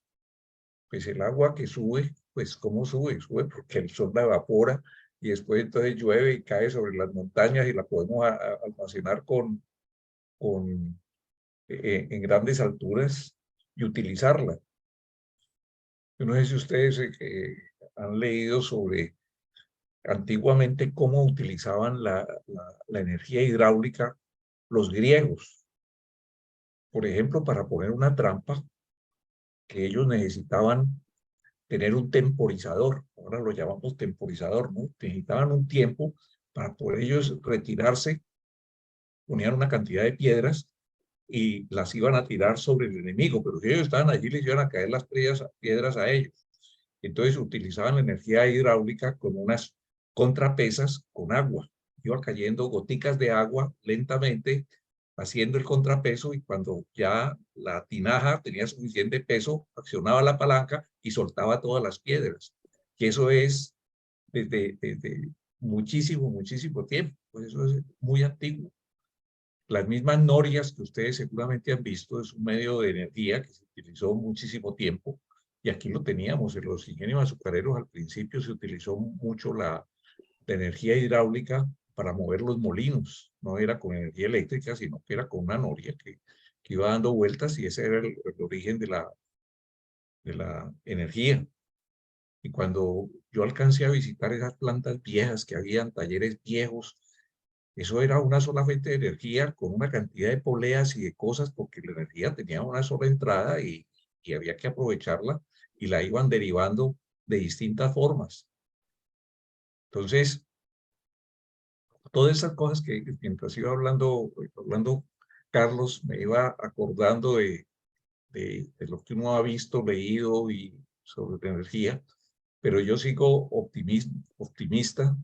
Speaker 4: pues el agua que sube, pues ¿cómo sube? Sube porque el sol la evapora y después entonces llueve y cae sobre las montañas y la podemos almacenar en grandes alturas y utilizarla. Yo no sé si ustedes han leído sobre antiguamente cómo utilizaban la energía hidráulica los griegos. Por ejemplo, para poner una trampa, que ellos necesitaban tener un temporizador, ahora lo llamamos temporizador, ¿no? Necesitaban un tiempo para poder ellos retirarse, ponían una cantidad de piedras y las iban a tirar sobre el enemigo, pero si ellos estaban allí les iban a caer las piedras a ellos. Entonces utilizaban la energía hidráulica con unas contrapesas con agua. Iba cayendo goticas de agua lentamente, haciendo el contrapeso, y cuando ya la tinaja tenía suficiente peso, accionaba la palanca y soltaba todas las piedras. Que eso es desde muchísimo tiempo. Pues eso es muy antiguo. Las mismas norias que ustedes seguramente han visto es un medio de energía que se utilizó muchísimo tiempo, y aquí lo teníamos en los ingenios azucareros. Al principio se utilizó mucho la energía hidráulica para mover los molinos, no era con energía eléctrica, sino que era con una noria que iba dando vueltas, y ese era el origen de la energía. Y cuando yo alcancé a visitar esas plantas viejas que habían, talleres viejos, eso era una sola fuente de energía con una cantidad de poleas y de cosas, porque la energía tenía una sola entrada y había que aprovecharla, y la iban derivando de distintas formas. Entonces, todas esas cosas que mientras iba hablando Carlos, me iba acordando de lo que uno ha visto, leído y sobre la energía, pero yo sigo optimista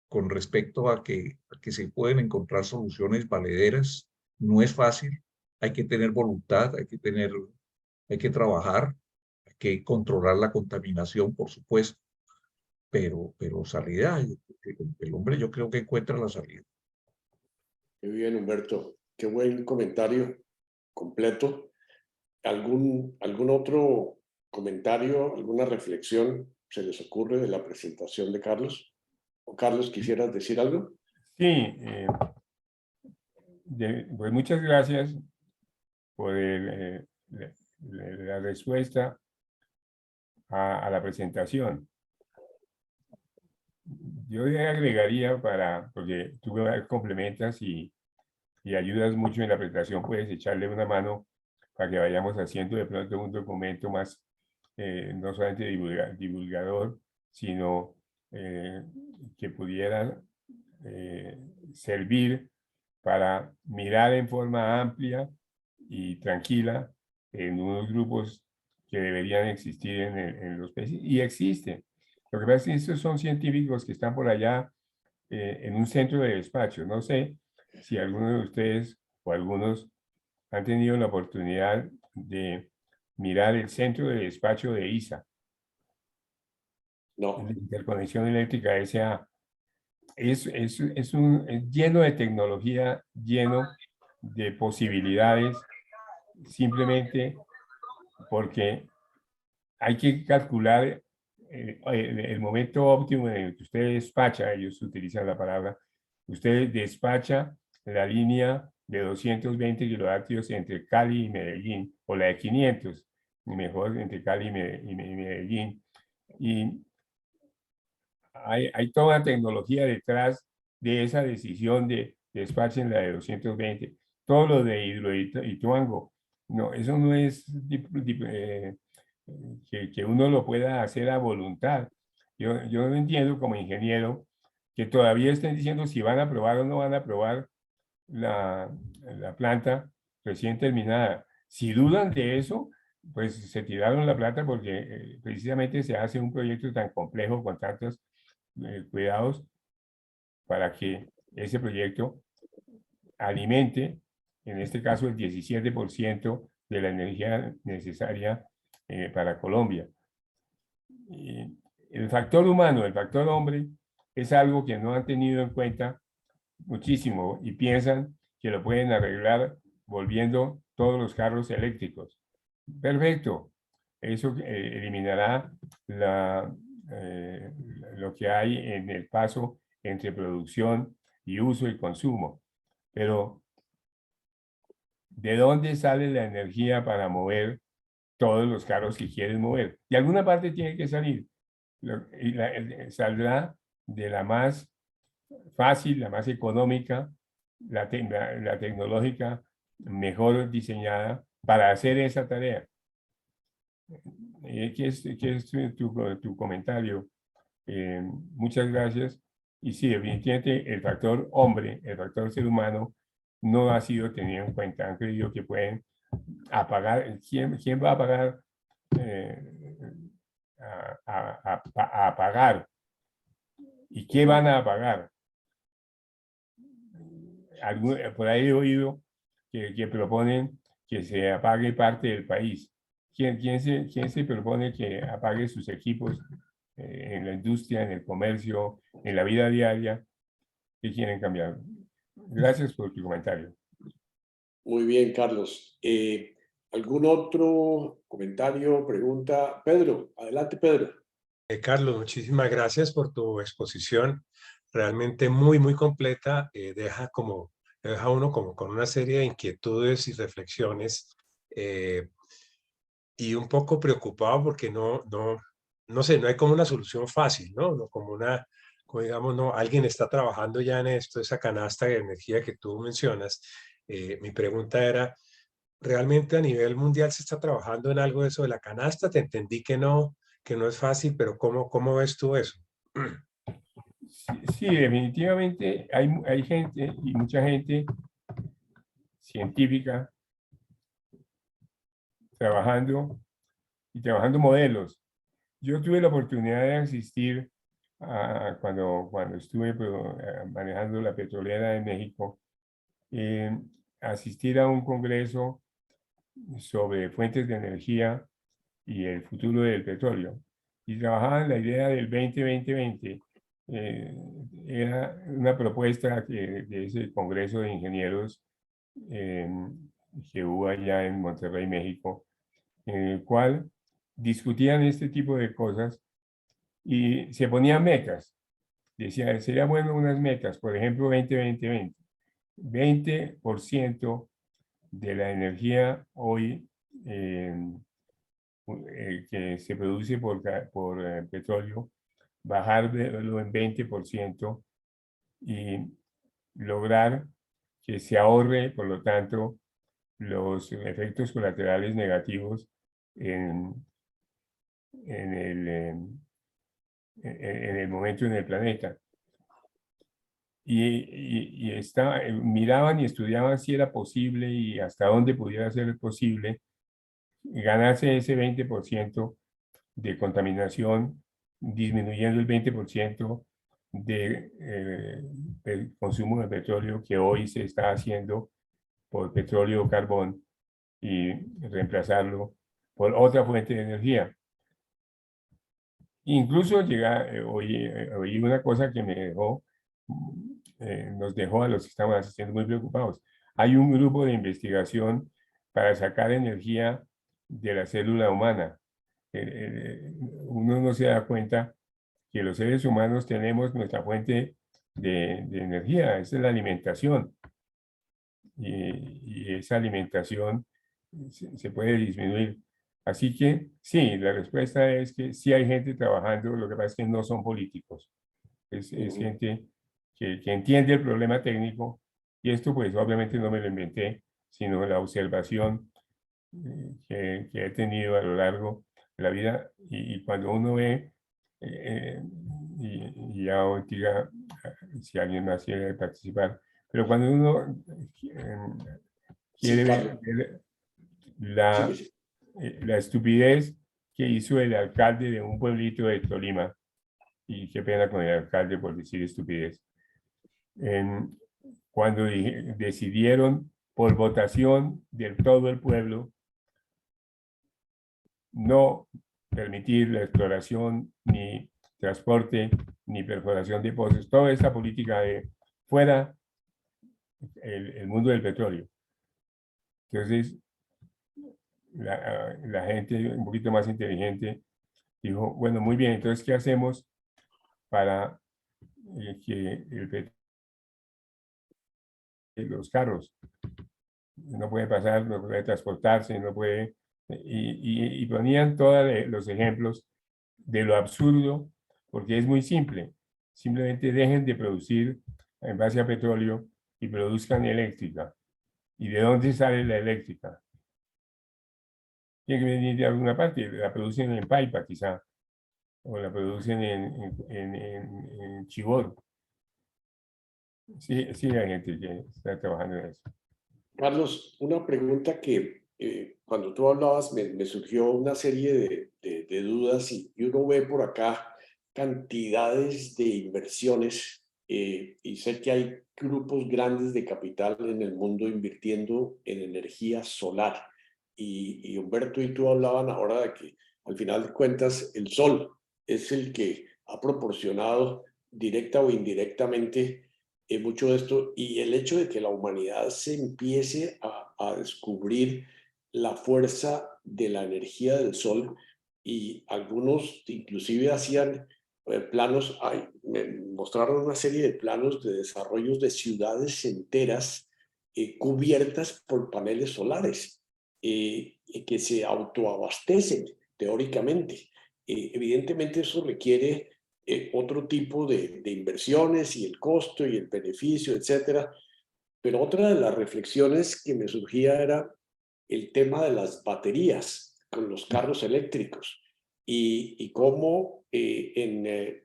Speaker 4: con respecto a que se pueden encontrar soluciones valederas. No es fácil, hay que tener voluntad, hay que trabajar, hay que controlar la contaminación, por supuesto, pero salida, el hombre yo creo que encuentra la salida.
Speaker 1: Qué bien, Humberto. Qué buen comentario completo. ¿Algún otro comentario, alguna reflexión se les ocurre de la presentación de Carlos? ¿O Carlos, quisieras decir algo?
Speaker 2: Sí, pues muchas gracias por la respuesta a la presentación. Yo le agregaría porque tú complementas y ayudas mucho en la presentación, puedes echarle una mano para que vayamos haciendo de pronto un documento más, no solamente divulgador, sino que pudiera servir para mirar en forma amplia y tranquila en unos grupos que deberían existir en los países, y existen. Lo que pasa es que estos son científicos que están por allá en un centro de despacho. No sé si alguno de ustedes o algunos han tenido la oportunidad de mirar el centro de despacho de ISA,
Speaker 1: No.
Speaker 2: de Interconexión Eléctrica S.A. Es lleno de tecnología, lleno de posibilidades, simplemente porque hay que calcular el momento óptimo en el que usted despacha, ellos utilizan la palabra, usted despacha la línea de 220 kilovatios entre Cali y Medellín, o la de 500, mejor entre Cali y Medellín. Y hay toda una tecnología detrás de esa decisión de despachen la de 220. Todo lo de Hidroituango, no, eso no es que uno lo pueda hacer a voluntad. Yo no entiendo como ingeniero que todavía estén diciendo si van a aprobar o no van a aprobar la planta recién terminada. Si dudan de eso, pues se tiraron la plata porque precisamente se hace un proyecto tan complejo con tantos cuidados para que ese proyecto alimente, en este caso, el 17% de la energía necesaria para Colombia. Y el factor humano, el factor hombre, es algo que no han tenido en cuenta muchísimo y piensan que lo pueden arreglar volviendo todos los carros eléctricos. Perfecto. Eso eliminará lo que hay en el paso entre producción y uso y consumo. Pero, ¿de dónde sale la energía para mover todos los carros que quieren mover? De alguna parte tiene que salir. Saldrá de la más fácil, la más económica, la tecnológica mejor diseñada para hacer esa tarea. ¿Qué es tu comentario? Muchas gracias. Y sí, evidentemente el factor hombre, el factor ser humano, no ha sido tenido en cuenta. Han creído que pueden apagar. ¿Quién va a apagar? A apagar. ¿Y qué van a apagar? Por ahí he oído que proponen que se apague parte del país. ¿Quién se propone que apague sus equipos en la industria, en el comercio, en la vida diaria? ¿Qué quieren cambiar? Gracias por tu comentario.
Speaker 1: Muy bien, Carlos. ¿Algún otro comentario, pregunta? Pedro, adelante, Pedro.
Speaker 5: Carlos, muchísimas gracias por tu exposición, realmente muy, muy completa. Deja uno como con una serie de inquietudes y reflexiones y un poco preocupado porque no sé, no hay como una solución fácil, ¿no? No como digamos, no, alguien está trabajando ya en esto, esa canasta de energía que tú mencionas. Mi pregunta era, ¿realmente a nivel mundial se está trabajando en algo de eso de la canasta? Te entendí que no es fácil, pero ¿cómo ves tú eso?
Speaker 2: Sí, definitivamente hay gente y mucha gente científica trabajando modelos. Yo tuve la oportunidad de asistir cuando estuve manejando la petrolera de México, asistir a un congreso sobre fuentes de energía y el futuro del petróleo. Y trabajaban la idea del 20-20-20. Era una propuesta de ese congreso de ingenieros que hubo allá en Monterrey, México, en el cual discutían este tipo de cosas y se ponían metas. Decía, sería bueno unas metas, por ejemplo, 20-20-20. 20% de la energía hoy que se produce por petróleo bajarlo en 20% y lograr que se ahorre, por lo tanto, los efectos colaterales negativos en el momento en el planeta. Miraban y estudiaban si era posible y hasta dónde pudiera ser posible ganarse ese 20% de contaminación, disminuyendo el 20% del consumo de petróleo que hoy se está haciendo por petróleo o carbón y reemplazarlo por otra fuente de energía. Incluso oí una cosa que me dejó, nos dejó a los que estamos asistiendo muy preocupados. Hay un grupo de investigación para sacar energía de la célula humana. Uno no se da cuenta que los seres humanos tenemos nuestra fuente de energía, esa es la alimentación. Y esa alimentación se puede disminuir. Así que sí, la respuesta es que sí hay gente trabajando, lo que pasa es que no son políticos. Es gente que entiende el problema técnico y esto pues obviamente no me lo inventé, sino la observación que he tenido a lo largo de la vida y cuando uno ve, y ya diga si alguien más quiere participar, pero cuando uno quiere ver la estupidez que hizo el alcalde de un pueblito de Tolima, y qué pena con el alcalde por decir estupidez, cuando decidieron por votación de todo el pueblo no permitir la exploración, ni transporte, ni perforación de pozos, toda esta política de fuera el mundo del petróleo. Entonces, la gente un poquito más inteligente dijo, bueno, muy bien, entonces, ¿qué hacemos para que los carros no pueden pasar, no pueden transportarse, no puede, y ponían todos los ejemplos de lo absurdo, porque es muy simple. Simplemente dejen de producir en base a petróleo y produzcan eléctrica. ¿Y de dónde sale la eléctrica? Tiene que venir de alguna parte, la producen en Paipa quizá, o la producen en Chivor. Sí, sí hay gente que está trabajando en eso.
Speaker 1: Carlos, una pregunta que cuando tú hablabas me surgió una serie de dudas y uno ve por acá cantidades de inversiones y sé que hay grupos grandes de capital en el mundo invirtiendo en energía solar. Y Humberto y tú hablaban ahora de que al final de cuentas el sol es el que ha proporcionado directa o indirectamente mucho de esto y el hecho de que la humanidad se empiece a descubrir la fuerza de la energía del sol y algunos inclusive hacían planos, me mostraron una serie de planos de desarrollos de ciudades enteras cubiertas por paneles solares que se autoabastecen teóricamente. Evidentemente eso requiere otro tipo de inversiones y el costo y el beneficio, etcétera. Pero otra de las reflexiones que me surgía era el tema de las baterías con los carros eléctricos y cómo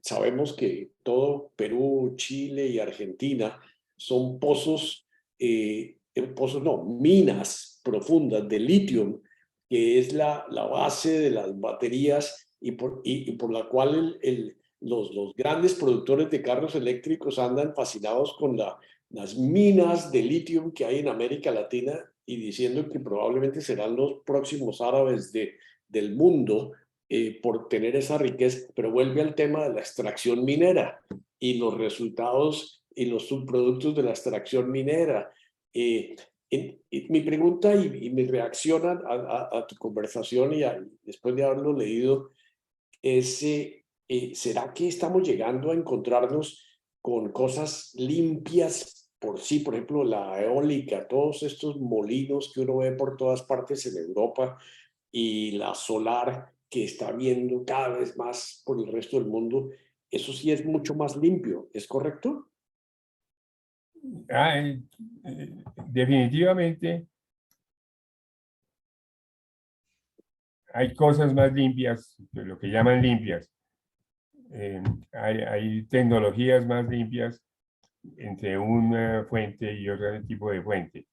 Speaker 1: sabemos que todo Perú, Chile y Argentina son minas profundas de litio, que es la base de las baterías y por la cual los grandes productores de carros eléctricos andan fascinados con las minas de litio que hay en América Latina y diciendo que probablemente serán los próximos árabes del mundo por tener esa riqueza, pero vuelve al tema de la extracción minera y los resultados y los subproductos de la extracción minera. Mi pregunta y mi reacción a tu conversación y después de haberlo leído es, ¿será que estamos llegando a encontrarnos con cosas limpias por sí? Por ejemplo, la eólica, todos estos molinos que uno ve por todas partes en Europa y la solar que está viendo cada vez más por el resto del mundo. eso sí es mucho más limpio, ¿es correcto?
Speaker 2: Definitivamente hay cosas más limpias, lo que llaman limpias. Hay tecnologías más limpias entre una fuente y otro tipo de fuente.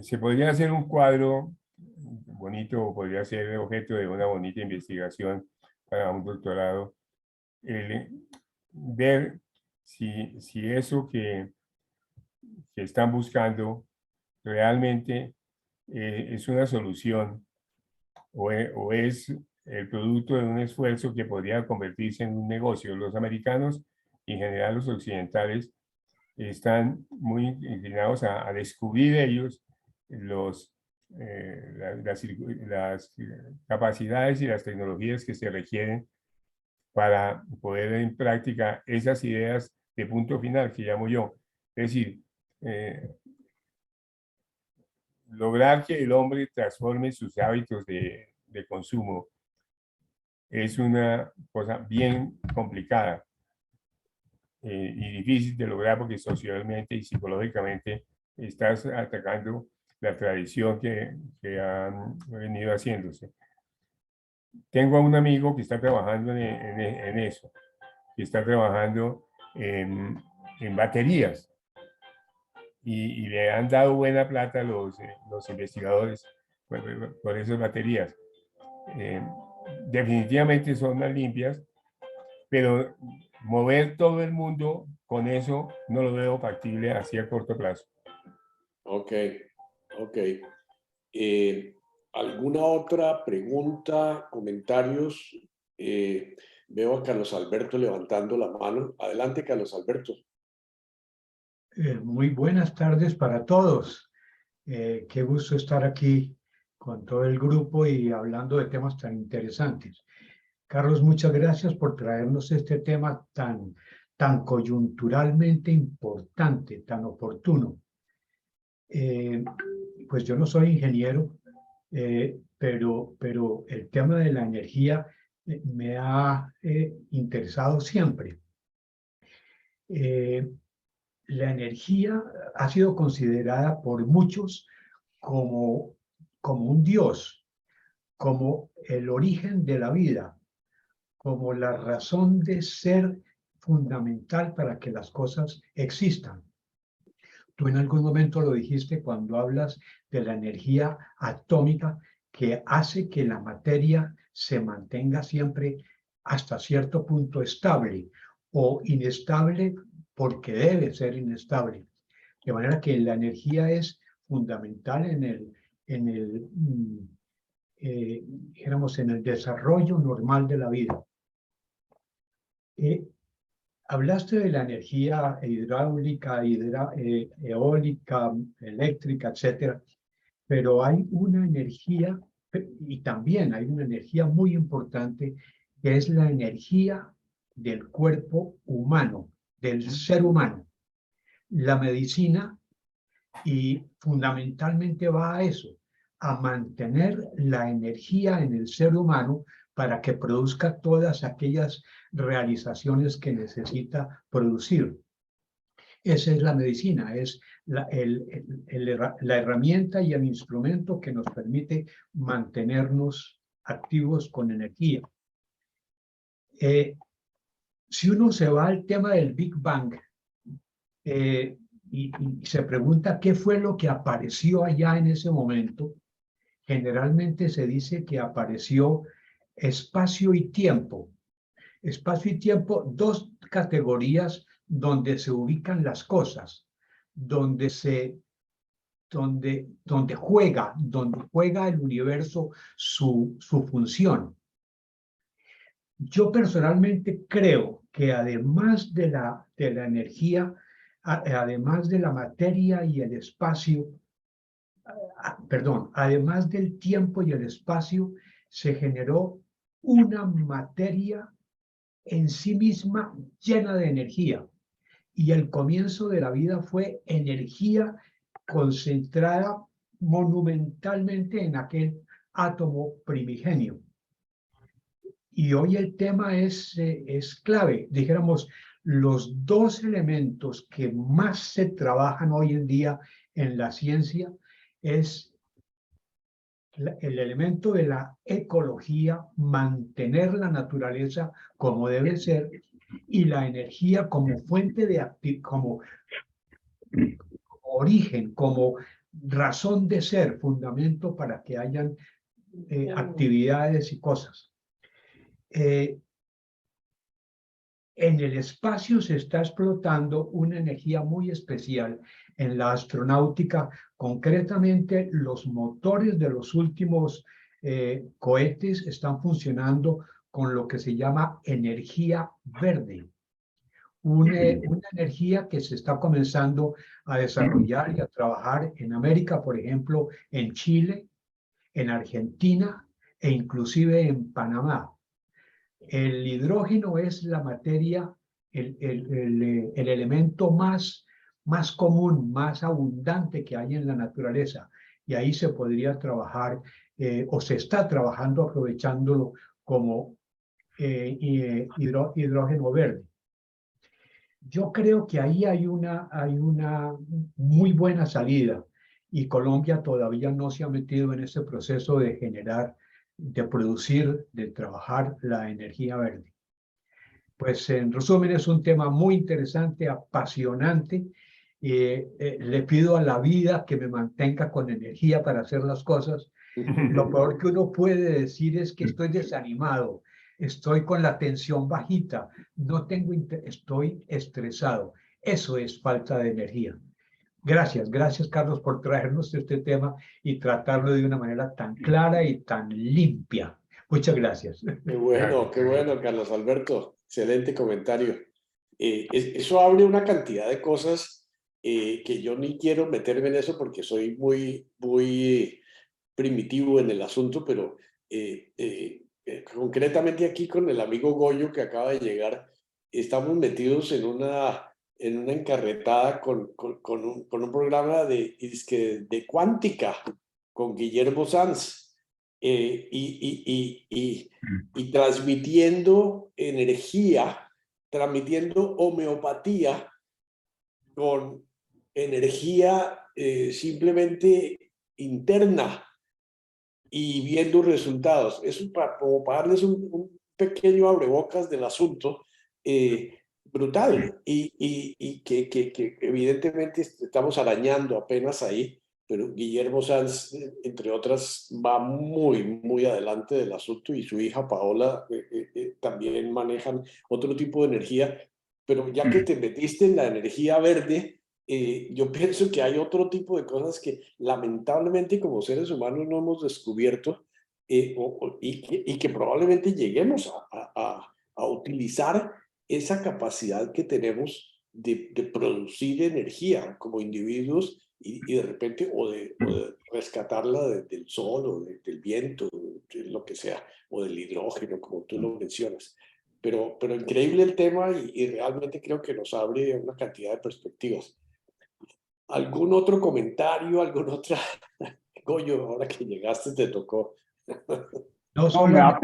Speaker 2: Se podría hacer un cuadro bonito, o podría ser objeto de una bonita investigación para un doctorado, ver si eso que están buscando realmente es una solución o es el producto de un esfuerzo que podría convertirse en un negocio. Los americanos y en general los occidentales están muy inclinados a descubrir ellos las capacidades y las tecnologías que se requieren para poner en práctica esas ideas de punto final que llamo yo. Es decir, lograr que el hombre transforme sus hábitos de consumo es una cosa bien complicada y difícil de lograr porque socialmente y psicológicamente estás atacando la tradición que han venido haciéndose. Tengo a un amigo que está trabajando en eso, que está trabajando en baterías y le han dado buena plata a los investigadores por esas baterías. Definitivamente son más limpias, pero mover todo el mundo con eso no lo veo factible así a corto plazo.
Speaker 1: Ok, ok. ¿Alguna otra pregunta, comentarios? Veo a Carlos Alberto levantando la mano. Adelante, Carlos Alberto.
Speaker 6: Muy buenas tardes para todos. Qué gusto estar aquí con todo el grupo y hablando de temas tan interesantes. Carlos, muchas gracias por traernos este tema tan coyunturalmente importante, tan oportuno. Pues yo no soy ingeniero, pero el tema de la energía me ha interesado siempre. La energía ha sido considerada por muchos como un dios, como el origen de la vida, como la razón de ser fundamental para que las cosas existan. Tú en algún momento lo dijiste cuando hablas de la energía atómica que hace que la materia se mantenga siempre hasta cierto punto estable o inestable porque debe ser inestable. De manera que la energía es fundamental dijéramos, en el desarrollo normal de la vida. Hablaste de la energía hidráulica, eólica, eléctrica, etcétera, pero hay una energía, y también hay una energía muy importante, que es la energía del cuerpo humano, del ser humano. La medicina, y fundamentalmente va a eso, a mantener la energía en el ser humano para que produzca todas aquellas realizaciones que necesita producir. Esa es la medicina, es la herramienta y el instrumento que nos permite mantenernos activos con energía. Si uno se va al tema del Big Bang y se pregunta qué fue lo que apareció allá en ese momento, generalmente se dice que apareció espacio y tiempo. Espacio y tiempo, dos categorías donde se ubican las cosas, donde juega el universo su función. Yo personalmente creo que además de la energía, además de la materia y el espacio, además del tiempo y el espacio, se generó una materia en sí misma llena de energía. Y el comienzo de la vida fue energía concentrada monumentalmente en aquel átomo primigenio. Y hoy el tema es clave. Dijéramos, los dos elementos que más se trabajan hoy en día en la ciencia es el elemento de la ecología, mantener la naturaleza como debe ser, y la energía como fuente de como origen, como razón de ser, fundamento para que hayan actividades y cosas. En el espacio se está explotando una energía muy especial en la astronáutica, concretamente los motores de los últimos cohetes están funcionando con lo que se llama energía verde. Una energía que se está comenzando a desarrollar y a trabajar en América, por ejemplo, en Chile, en Argentina e inclusive en Panamá. El hidrógeno es la materia, el elemento más común, más abundante que hay en la naturaleza. Y ahí se podría trabajar, o se está trabajando aprovechándolo como hidrógeno verde. Yo creo que ahí hay una muy buena salida y Colombia todavía no se ha metido en ese proceso de generar, de producir, de trabajar la energía verde. Pues en resumen es un tema muy interesante, apasionante. Le pido a la vida que me mantenga con energía para hacer las cosas. Lo peor que uno puede decir es que estoy desanimado, estoy con la tensión bajita, no tengo estoy estresado. Eso es falta de energía. Gracias Carlos por traernos este tema y tratarlo de una manera tan clara y tan limpia. Muchas gracias.
Speaker 1: Qué bueno, Carlos Alberto. Excelente comentario. Eso abre una cantidad de cosas que yo ni quiero meterme en eso porque soy muy primitivo en el asunto, pero concretamente aquí con el amigo Goyo que acaba de llegar, estamos metidos en una encarretada con un programa de cuántica con Guillermo Sanz. Y transmitiendo energía, transmitiendo homeopatía con energía simplemente interna y viendo resultados. Eso como para darles un pequeño abrebocas del asunto brutal y que evidentemente estamos arañando apenas ahí. Pero Guillermo Sanz, entre otras, va muy adelante del asunto y su hija Paola también manejan otro tipo de energía. Pero ya que te metiste en la energía verde, yo pienso que hay otro tipo de cosas que lamentablemente como seres humanos no hemos descubierto y que probablemente lleguemos a utilizar esa capacidad que tenemos de producir energía como individuos y de repente o de rescatarla del sol o del viento, de lo que sea, o del hidrógeno, como tú lo mencionas. Pero increíble el tema y realmente creo que nos abre una cantidad de perspectivas. ¿Algún otro comentario? ¿Alguna otra? Goyo, ahora que llegaste te tocó.
Speaker 7: No, me da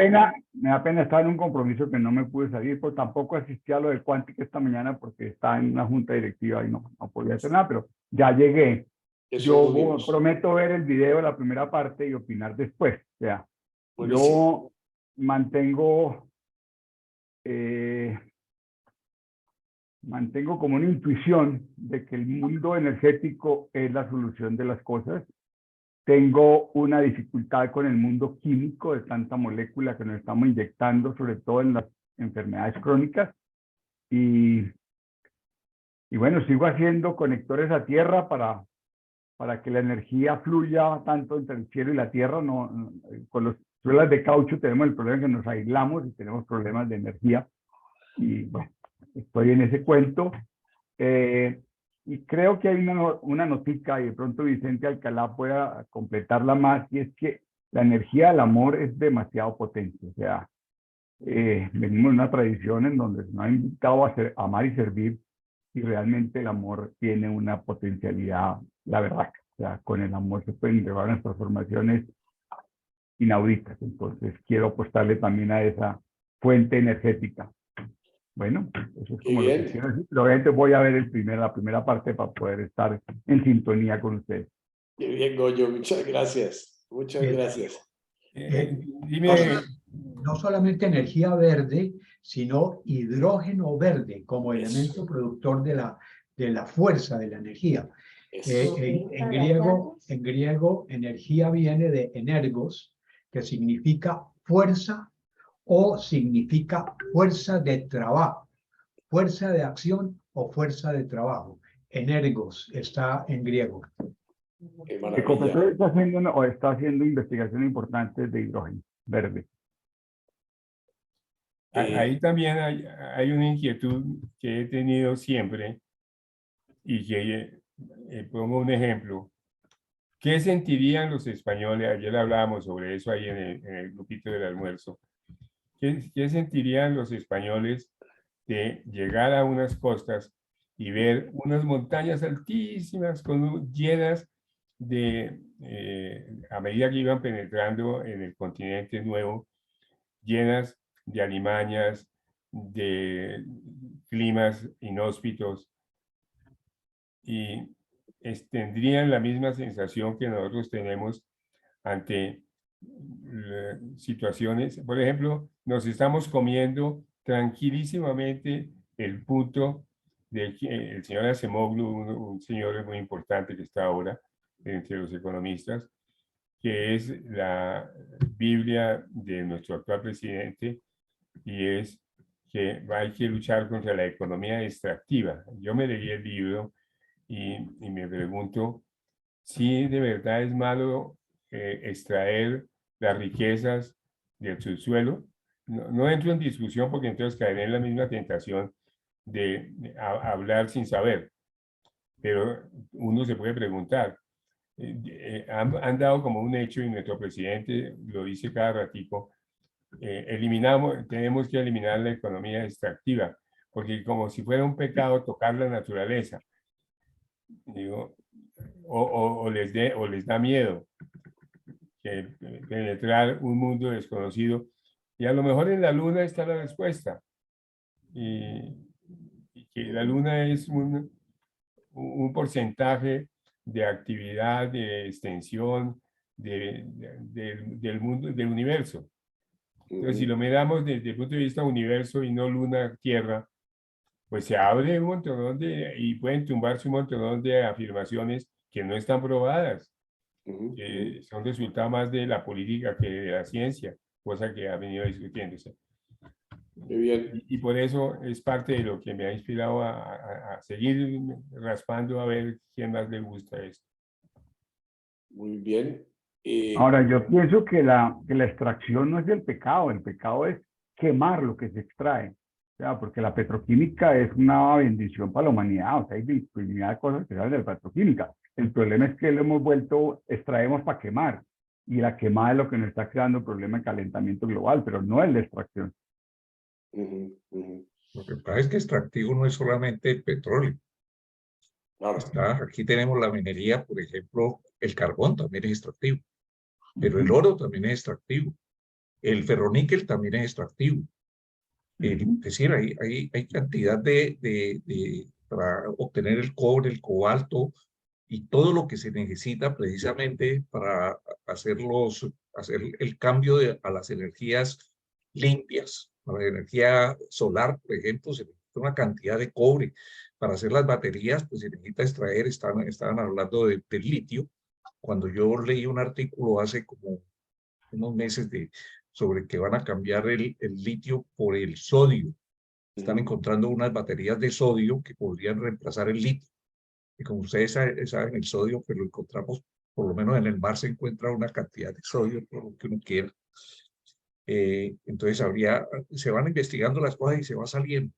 Speaker 7: pena estar en un compromiso que no me pude salir, pues tampoco asistí a lo de Cuántica esta mañana porque estaba en una junta directiva y no podía hacer nada, pero ya llegué. Yo prometo ver el video de la primera parte y opinar después. O sea, yo mantengo como una intuición de que el mundo energético es la solución de las cosas. Tengo una dificultad con el mundo químico de tanta molécula que nos estamos inyectando, sobre todo en las enfermedades crónicas. Y bueno, sigo haciendo conectores a tierra para que la energía fluya tanto entre el cielo y la tierra. Con las suelas de caucho tenemos el problema que nos aislamos y tenemos problemas de energía. Y bueno, estoy en ese cuento. Y creo que hay una notica, y de pronto Vicente Alcalá pueda completarla más, y es que la energía del amor es demasiado potente. O sea, venimos de una tradición en donde nos ha invitado a amar y servir, y realmente el amor tiene una potencialidad, la verdad. O sea, con el amor se pueden llevar unas transformaciones inauditas. Entonces, quiero apostarle también a esa fuente energética. Bueno, eso es
Speaker 1: Qué
Speaker 7: como lo que
Speaker 1: bien.
Speaker 7: quiero decir. Pero obviamente voy a ver la primera parte para poder estar en sintonía con ustedes.
Speaker 1: Qué bien, Goyo. Muchas gracias. Muchas
Speaker 6: Eh,
Speaker 1: gracias.
Speaker 2: Dime,
Speaker 6: No solamente energía verde, sino hidrógeno verde como
Speaker 1: Eso.
Speaker 6: elemento productor de la fuerza de la energía.
Speaker 1: Eso.
Speaker 6: En griego, energía viene de energos, que significa fuerza o significa fuerza de trabajo, fuerza de acción o fuerza de trabajo. Energos está en griego.
Speaker 1: Qué
Speaker 7: Ecopetrol
Speaker 1: maravilla.
Speaker 7: está haciendo investigaciones importantes de hidrógeno verde.
Speaker 2: ahí también hay una inquietud que he tenido siempre y que pongo un ejemplo. ¿Qué sentirían los españoles? Ayer hablábamos sobre eso ahí en el grupito del almuerzo. ¿Qué sentirían los españoles de llegar a unas costas y ver unas montañas altísimas llenas de, a medida que iban penetrando en el continente nuevo, llenas de alimañas, de climas inhóspitos, y tendrían la misma sensación que nosotros tenemos ante situaciones? Por ejemplo, nos estamos comiendo tranquilísimamente el punto del el señor Acemoglu, un señor muy importante que está ahora entre los economistas, que es la Biblia de nuestro actual presidente, y es que hay que luchar contra la economía extractiva. Yo me leí el libro y me pregunto si de verdad es malo extraer las riquezas del subsuelo. No entro en discusión porque entonces caeré en la misma tentación de hablar sin saber, pero uno se puede preguntar. Han dado como un hecho, y nuestro presidente lo dice cada ratico, tenemos que eliminar la economía extractiva, porque como si fuera un pecado tocar la naturaleza. Digo, o les da miedo penetrar un mundo desconocido, y a lo mejor en la luna está la respuesta, y que la luna es un porcentaje de actividad, de extensión del mundo, del universo. Entonces, si lo miramos desde el punto de vista universo y no luna, tierra, pues se abre un montón y pueden tumbarse un montón de afirmaciones que no están probadas, que son resultado más de la política que de la ciencia, cosa que ha venido discutiéndose.
Speaker 1: Muy bien.
Speaker 2: Y por eso es parte de lo que me ha inspirado a seguir raspando a ver quién más le gusta esto.
Speaker 1: Muy bien.
Speaker 7: Ahora, yo pienso que la extracción no es el pecado es quemar lo que se extrae. O sea, porque la petroquímica es una bendición para la humanidad. O sea, hay infinidad de cosas que salen de la petroquímica. El problema es que lo hemos vuelto, extraemos para quemar. Y la quemada es lo que nos está creando el problema de calentamiento global, pero no es la extracción.
Speaker 4: Lo que pasa es que extractivo no es solamente el petróleo.
Speaker 1: Claro.
Speaker 4: Aquí tenemos la minería, por ejemplo, el carbón también es extractivo, pero el oro también es extractivo. El ferroníquel también es extractivo. Es decir, hay cantidad para obtener el cobre, el cobalto y todo lo que se necesita precisamente para hacer el cambio a las energías limpias. Para la energía solar, por ejemplo, se necesita una cantidad de cobre. Para hacer las baterías, pues se necesita extraer, estaban hablando del litio. Cuando yo leí un artículo hace como unos meses sobre que van a cambiar el litio por el sodio. Están encontrando unas baterías de sodio que podrían reemplazar el litio. Y como ustedes saben, el sodio, pues lo encontramos, por lo menos en el mar se encuentra una cantidad de sodio, por lo que uno quiera. Entonces se van investigando las cosas y se va saliendo.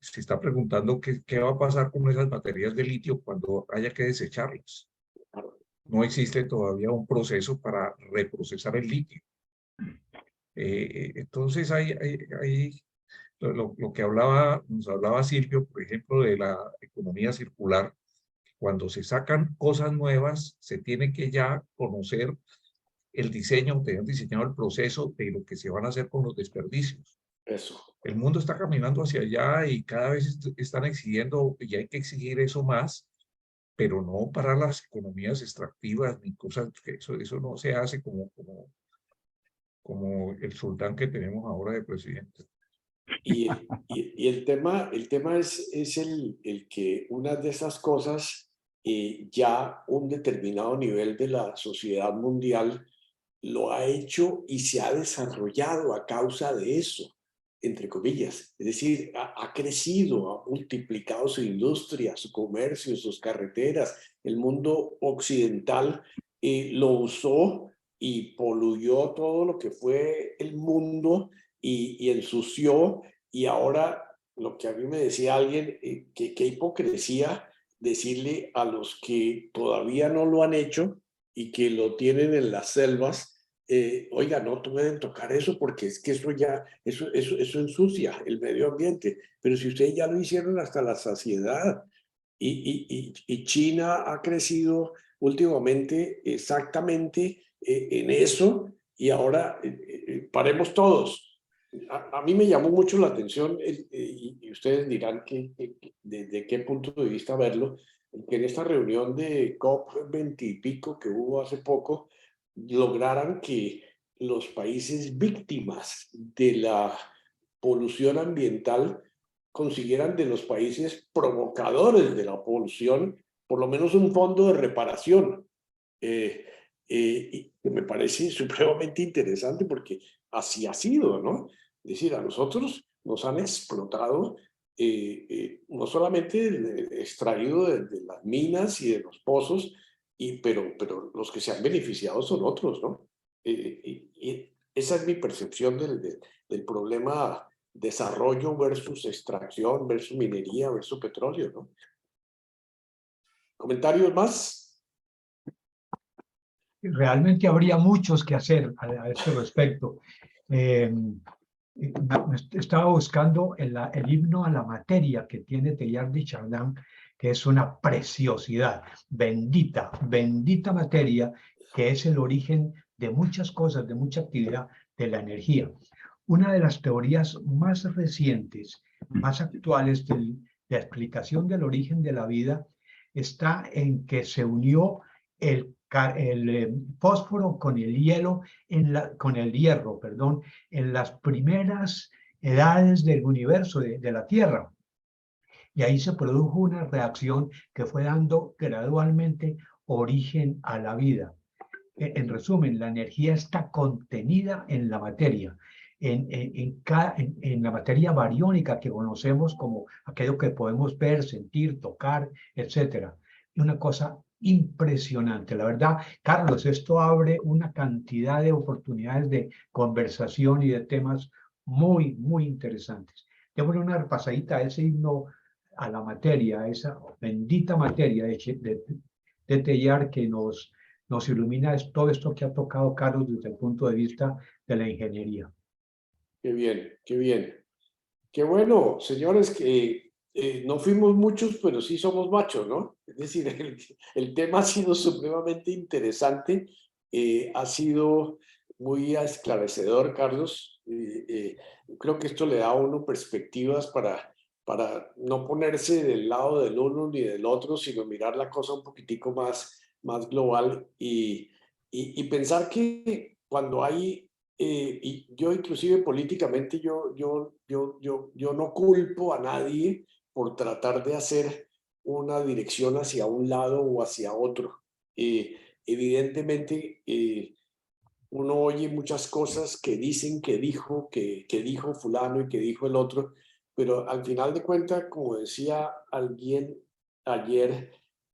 Speaker 4: Se está preguntando qué va a pasar con esas baterías de litio cuando haya que desecharlas. No existe todavía un proceso para reprocesar el litio. Entonces lo que nos hablaba Silvio, por ejemplo, de la economía circular. Cuando se sacan cosas nuevas, se tiene que ya conocer el diseño, tenían diseñado el proceso de lo que se van a hacer con los desperdicios.
Speaker 1: Eso.
Speaker 4: El mundo está caminando hacia allá y cada vez están exigiendo, y hay que exigir eso más, pero no para las economías extractivas ni cosas, que eso no se hace como el sultán que tenemos ahora de presidente.
Speaker 1: Y el tema es el que una de esas cosas, ya un determinado nivel de la sociedad mundial lo ha hecho y se ha desarrollado a causa de eso, entre comillas. Es decir, ha crecido, ha multiplicado su industria, su comercio, sus carreteras. El mundo occidental lo usó y poluyó todo lo que fue el mundo y ensució. Y ahora, lo que a mí me decía alguien, que qué hipocresía decirle a los que todavía no lo han hecho y que lo tienen en las selvas, oiga, no pueden tocar eso porque es que eso ensucia el medio ambiente. Pero si ustedes ya lo hicieron hasta la saciedad, y China ha crecido últimamente exactamente en eso, y ahora paremos todos. A mí me llamó mucho la atención, y ustedes dirán desde qué punto de vista verlo, que en esta reunión de COP20 y pico que hubo hace poco, lograran que los países víctimas de la polución ambiental consiguieran de los países provocadores de la polución por lo menos un fondo de reparación. Y que me parece supremamente interesante porque así ha sido, ¿no? Es decir, a nosotros nos han explotado, no solamente extraído de las minas y de los pozos, pero los que se han beneficiado son otros, ¿no? Y esa es mi percepción del problema desarrollo versus extracción, versus minería, versus petróleo, ¿no? ¿Comentarios más?
Speaker 6: Realmente habría muchos que hacer a este respecto. Estaba buscando el himno a la materia que tiene Teilhard de Chardin, que es una preciosidad, bendita, bendita materia, que es el origen de muchas cosas, de mucha actividad de la energía. Una de las teorías más recientes, más actuales de la explicación del origen de la vida está en que se unió el fósforo con el hielo, con el hierro, perdón, en las primeras edades del universo, de la Tierra. Y ahí se produjo una reacción que fue dando gradualmente origen a la vida. En resumen, la energía está contenida en la materia, en la materia bariónica que conocemos como aquello que podemos ver, sentir, tocar, etc. Una cosa impresionante. La verdad, Carlos, esto abre una cantidad de oportunidades de conversación y de temas muy, muy interesantes. Démosle una repasadita a ese himno a la materia, a esa bendita materia de Teilhard que nos ilumina todo esto que ha tocado Carlos desde el punto de vista de la ingeniería.
Speaker 1: Qué bien, qué bien. Qué bueno, señores, que no fuimos muchos, pero sí somos machos, ¿no? Es decir, el tema ha sido supremamente interesante, ha sido muy esclarecedor, Carlos. Creo que esto le da a uno perspectivas para no ponerse del lado del uno ni del otro, sino mirar la cosa un poquitico más global y pensar que cuando hay y yo inclusive políticamente, yo no culpo a nadie por tratar de hacer una dirección hacia un lado o hacia otro. Evidentemente, uno oye muchas cosas que dicen que dijo fulano y que dijo el otro, pero al final de cuentas, como decía alguien ayer,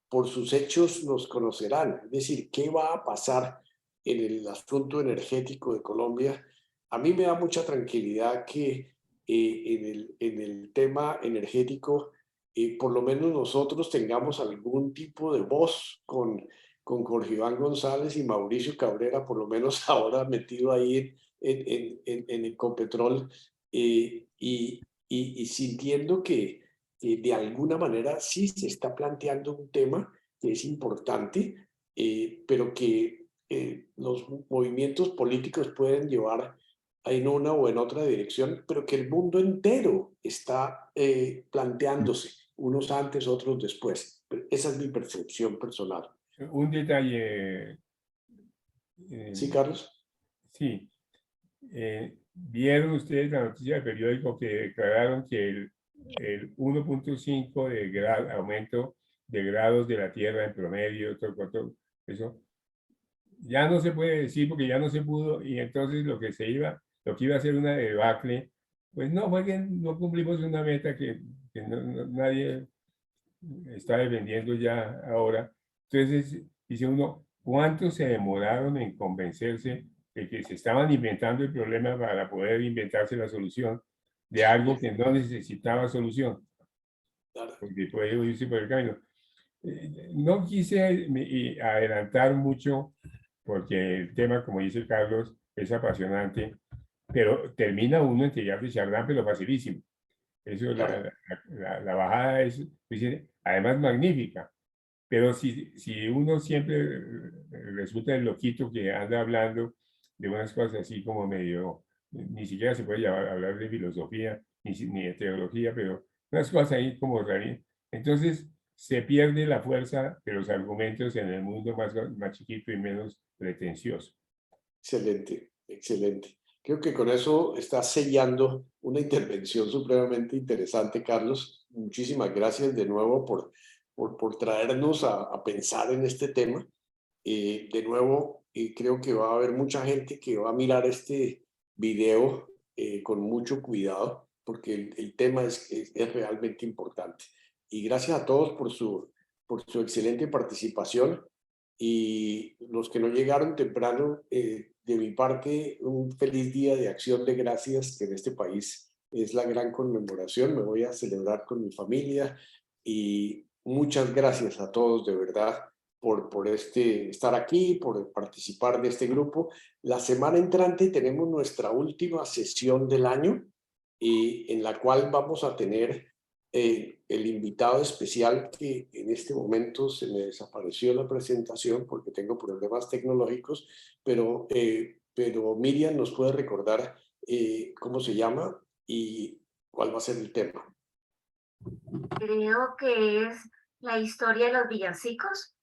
Speaker 1: por sus hechos nos conocerán. Es decir, ¿qué va a pasar en el asunto energético de Colombia? A mí me da mucha tranquilidad que en el tema energético, por lo menos nosotros tengamos algún tipo de voz con Jorge Iván González y Mauricio Cabrera, por lo menos ahora metido ahí en Ecopetrol, y sintiendo que de alguna manera sí se está planteando un tema que es importante, pero que los movimientos políticos pueden llevar en una o en otra dirección, pero que el mundo entero está planteándose, unos antes, otros después. Esa es mi percepción personal.
Speaker 2: Un detalle.
Speaker 1: ¿Sí, Carlos?
Speaker 2: Sí. ¿Vieron ustedes la noticia del periódico que declararon que el 1.5 de aumento de grados de la Tierra en promedio, todo eso, ya no se puede decir porque ya no se pudo, y entonces lo que iba a ser una debacle, pues no, fue que no cumplimos una meta que nadie está defendiendo ya ahora. Entonces dice uno, ¿cuántos se demoraron en convencerse de que se estaban inventando el problema para poder inventarse la solución de algo que no necesitaba solución? Porque puede irse por el camino. No quise adelantar mucho porque el tema, como dice Carlos, es apasionante, pero termina uno en Teilhard de Chardin, pero facilísimo. Eso, la bajada es, además, magnífica. Pero si uno siempre resulta el loquito que anda hablando de unas cosas así como medio, ni siquiera se puede hablar de filosofía ni de teología, pero unas cosas ahí como raras, entonces se pierde la fuerza de los argumentos en el mundo más chiquito y menos pretencioso.
Speaker 1: Excelente, excelente. Creo que con eso estás sellando una intervención supremamente interesante, Carlos. Muchísimas gracias de nuevo por traernos a pensar en este tema. De nuevo, creo que va a haber mucha gente que va a mirar este video con mucho cuidado, porque el tema es realmente importante. Y gracias a todos por su excelente participación. Y los que no llegaron temprano, de mi parte, un feliz día de Acción de Gracias, que en este país es la gran conmemoración. Me voy a celebrar con mi familia y muchas gracias a todos de verdad por estar aquí, por participar de este grupo. La semana entrante tenemos nuestra última sesión del año, en la cual vamos a tener el invitado especial, que en este momento se me desapareció la presentación porque tengo problemas tecnológicos, pero Miriam nos puede recordar cómo se llama y cuál va a ser el tema.
Speaker 8: Creo que es la historia de los villancicos.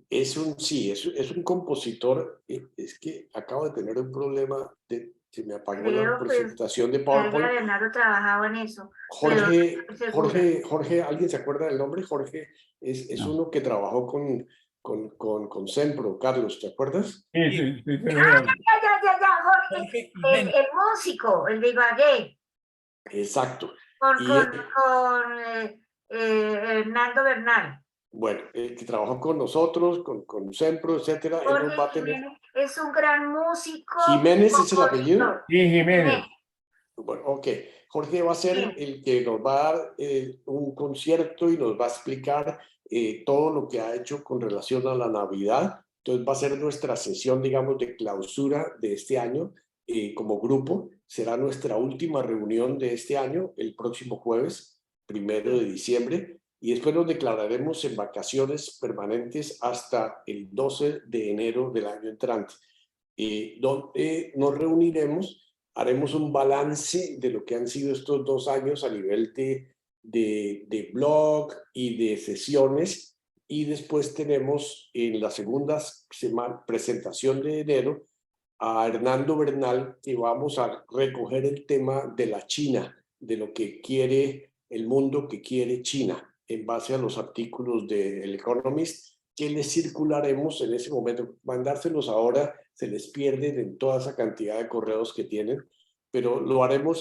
Speaker 1: Es un compositor. Es que acabo de tener un problema, se me apagó la presentación de PowerPoint.
Speaker 8: Bernardo trabajaba en eso.
Speaker 1: Jorge, ¿alguien se acuerda del nombre? Jorge es uno que trabajó con Sempro. Carlos, ¿te acuerdas?
Speaker 2: Sí.
Speaker 8: Jorge, el músico, el de Ibagué.
Speaker 1: Exacto.
Speaker 8: Con Hernando Bernal.
Speaker 1: Bueno, que trabajó con nosotros, con Sempro, etcétera.
Speaker 8: Jorge Jiménez es un gran músico.
Speaker 1: ¿Jiménez es el apellido?
Speaker 2: Sí, Jiménez.
Speaker 1: Bueno, ok. Jorge va a ser el que nos va a dar un concierto y nos va a explicar todo lo que ha hecho con relación a la Navidad. Entonces va a ser nuestra sesión, digamos, de clausura de este año como grupo. Será nuestra última reunión de este año, el próximo jueves, 1 de diciembre. Y después nos declararemos en vacaciones permanentes hasta el 12 de enero del año entrante, donde nos reuniremos, haremos un balance de lo que han sido estos 2 años a nivel de blog y de sesiones, y después tenemos en la segunda presentación de enero a Hernando Bernal, que vamos a recoger el tema de la China, de lo que quiere el mundo, que quiere China, en base a los artículos del Economist, que les circularemos en ese momento. Mandárselos ahora se les pierden en toda esa cantidad de correos que tienen, pero lo haremos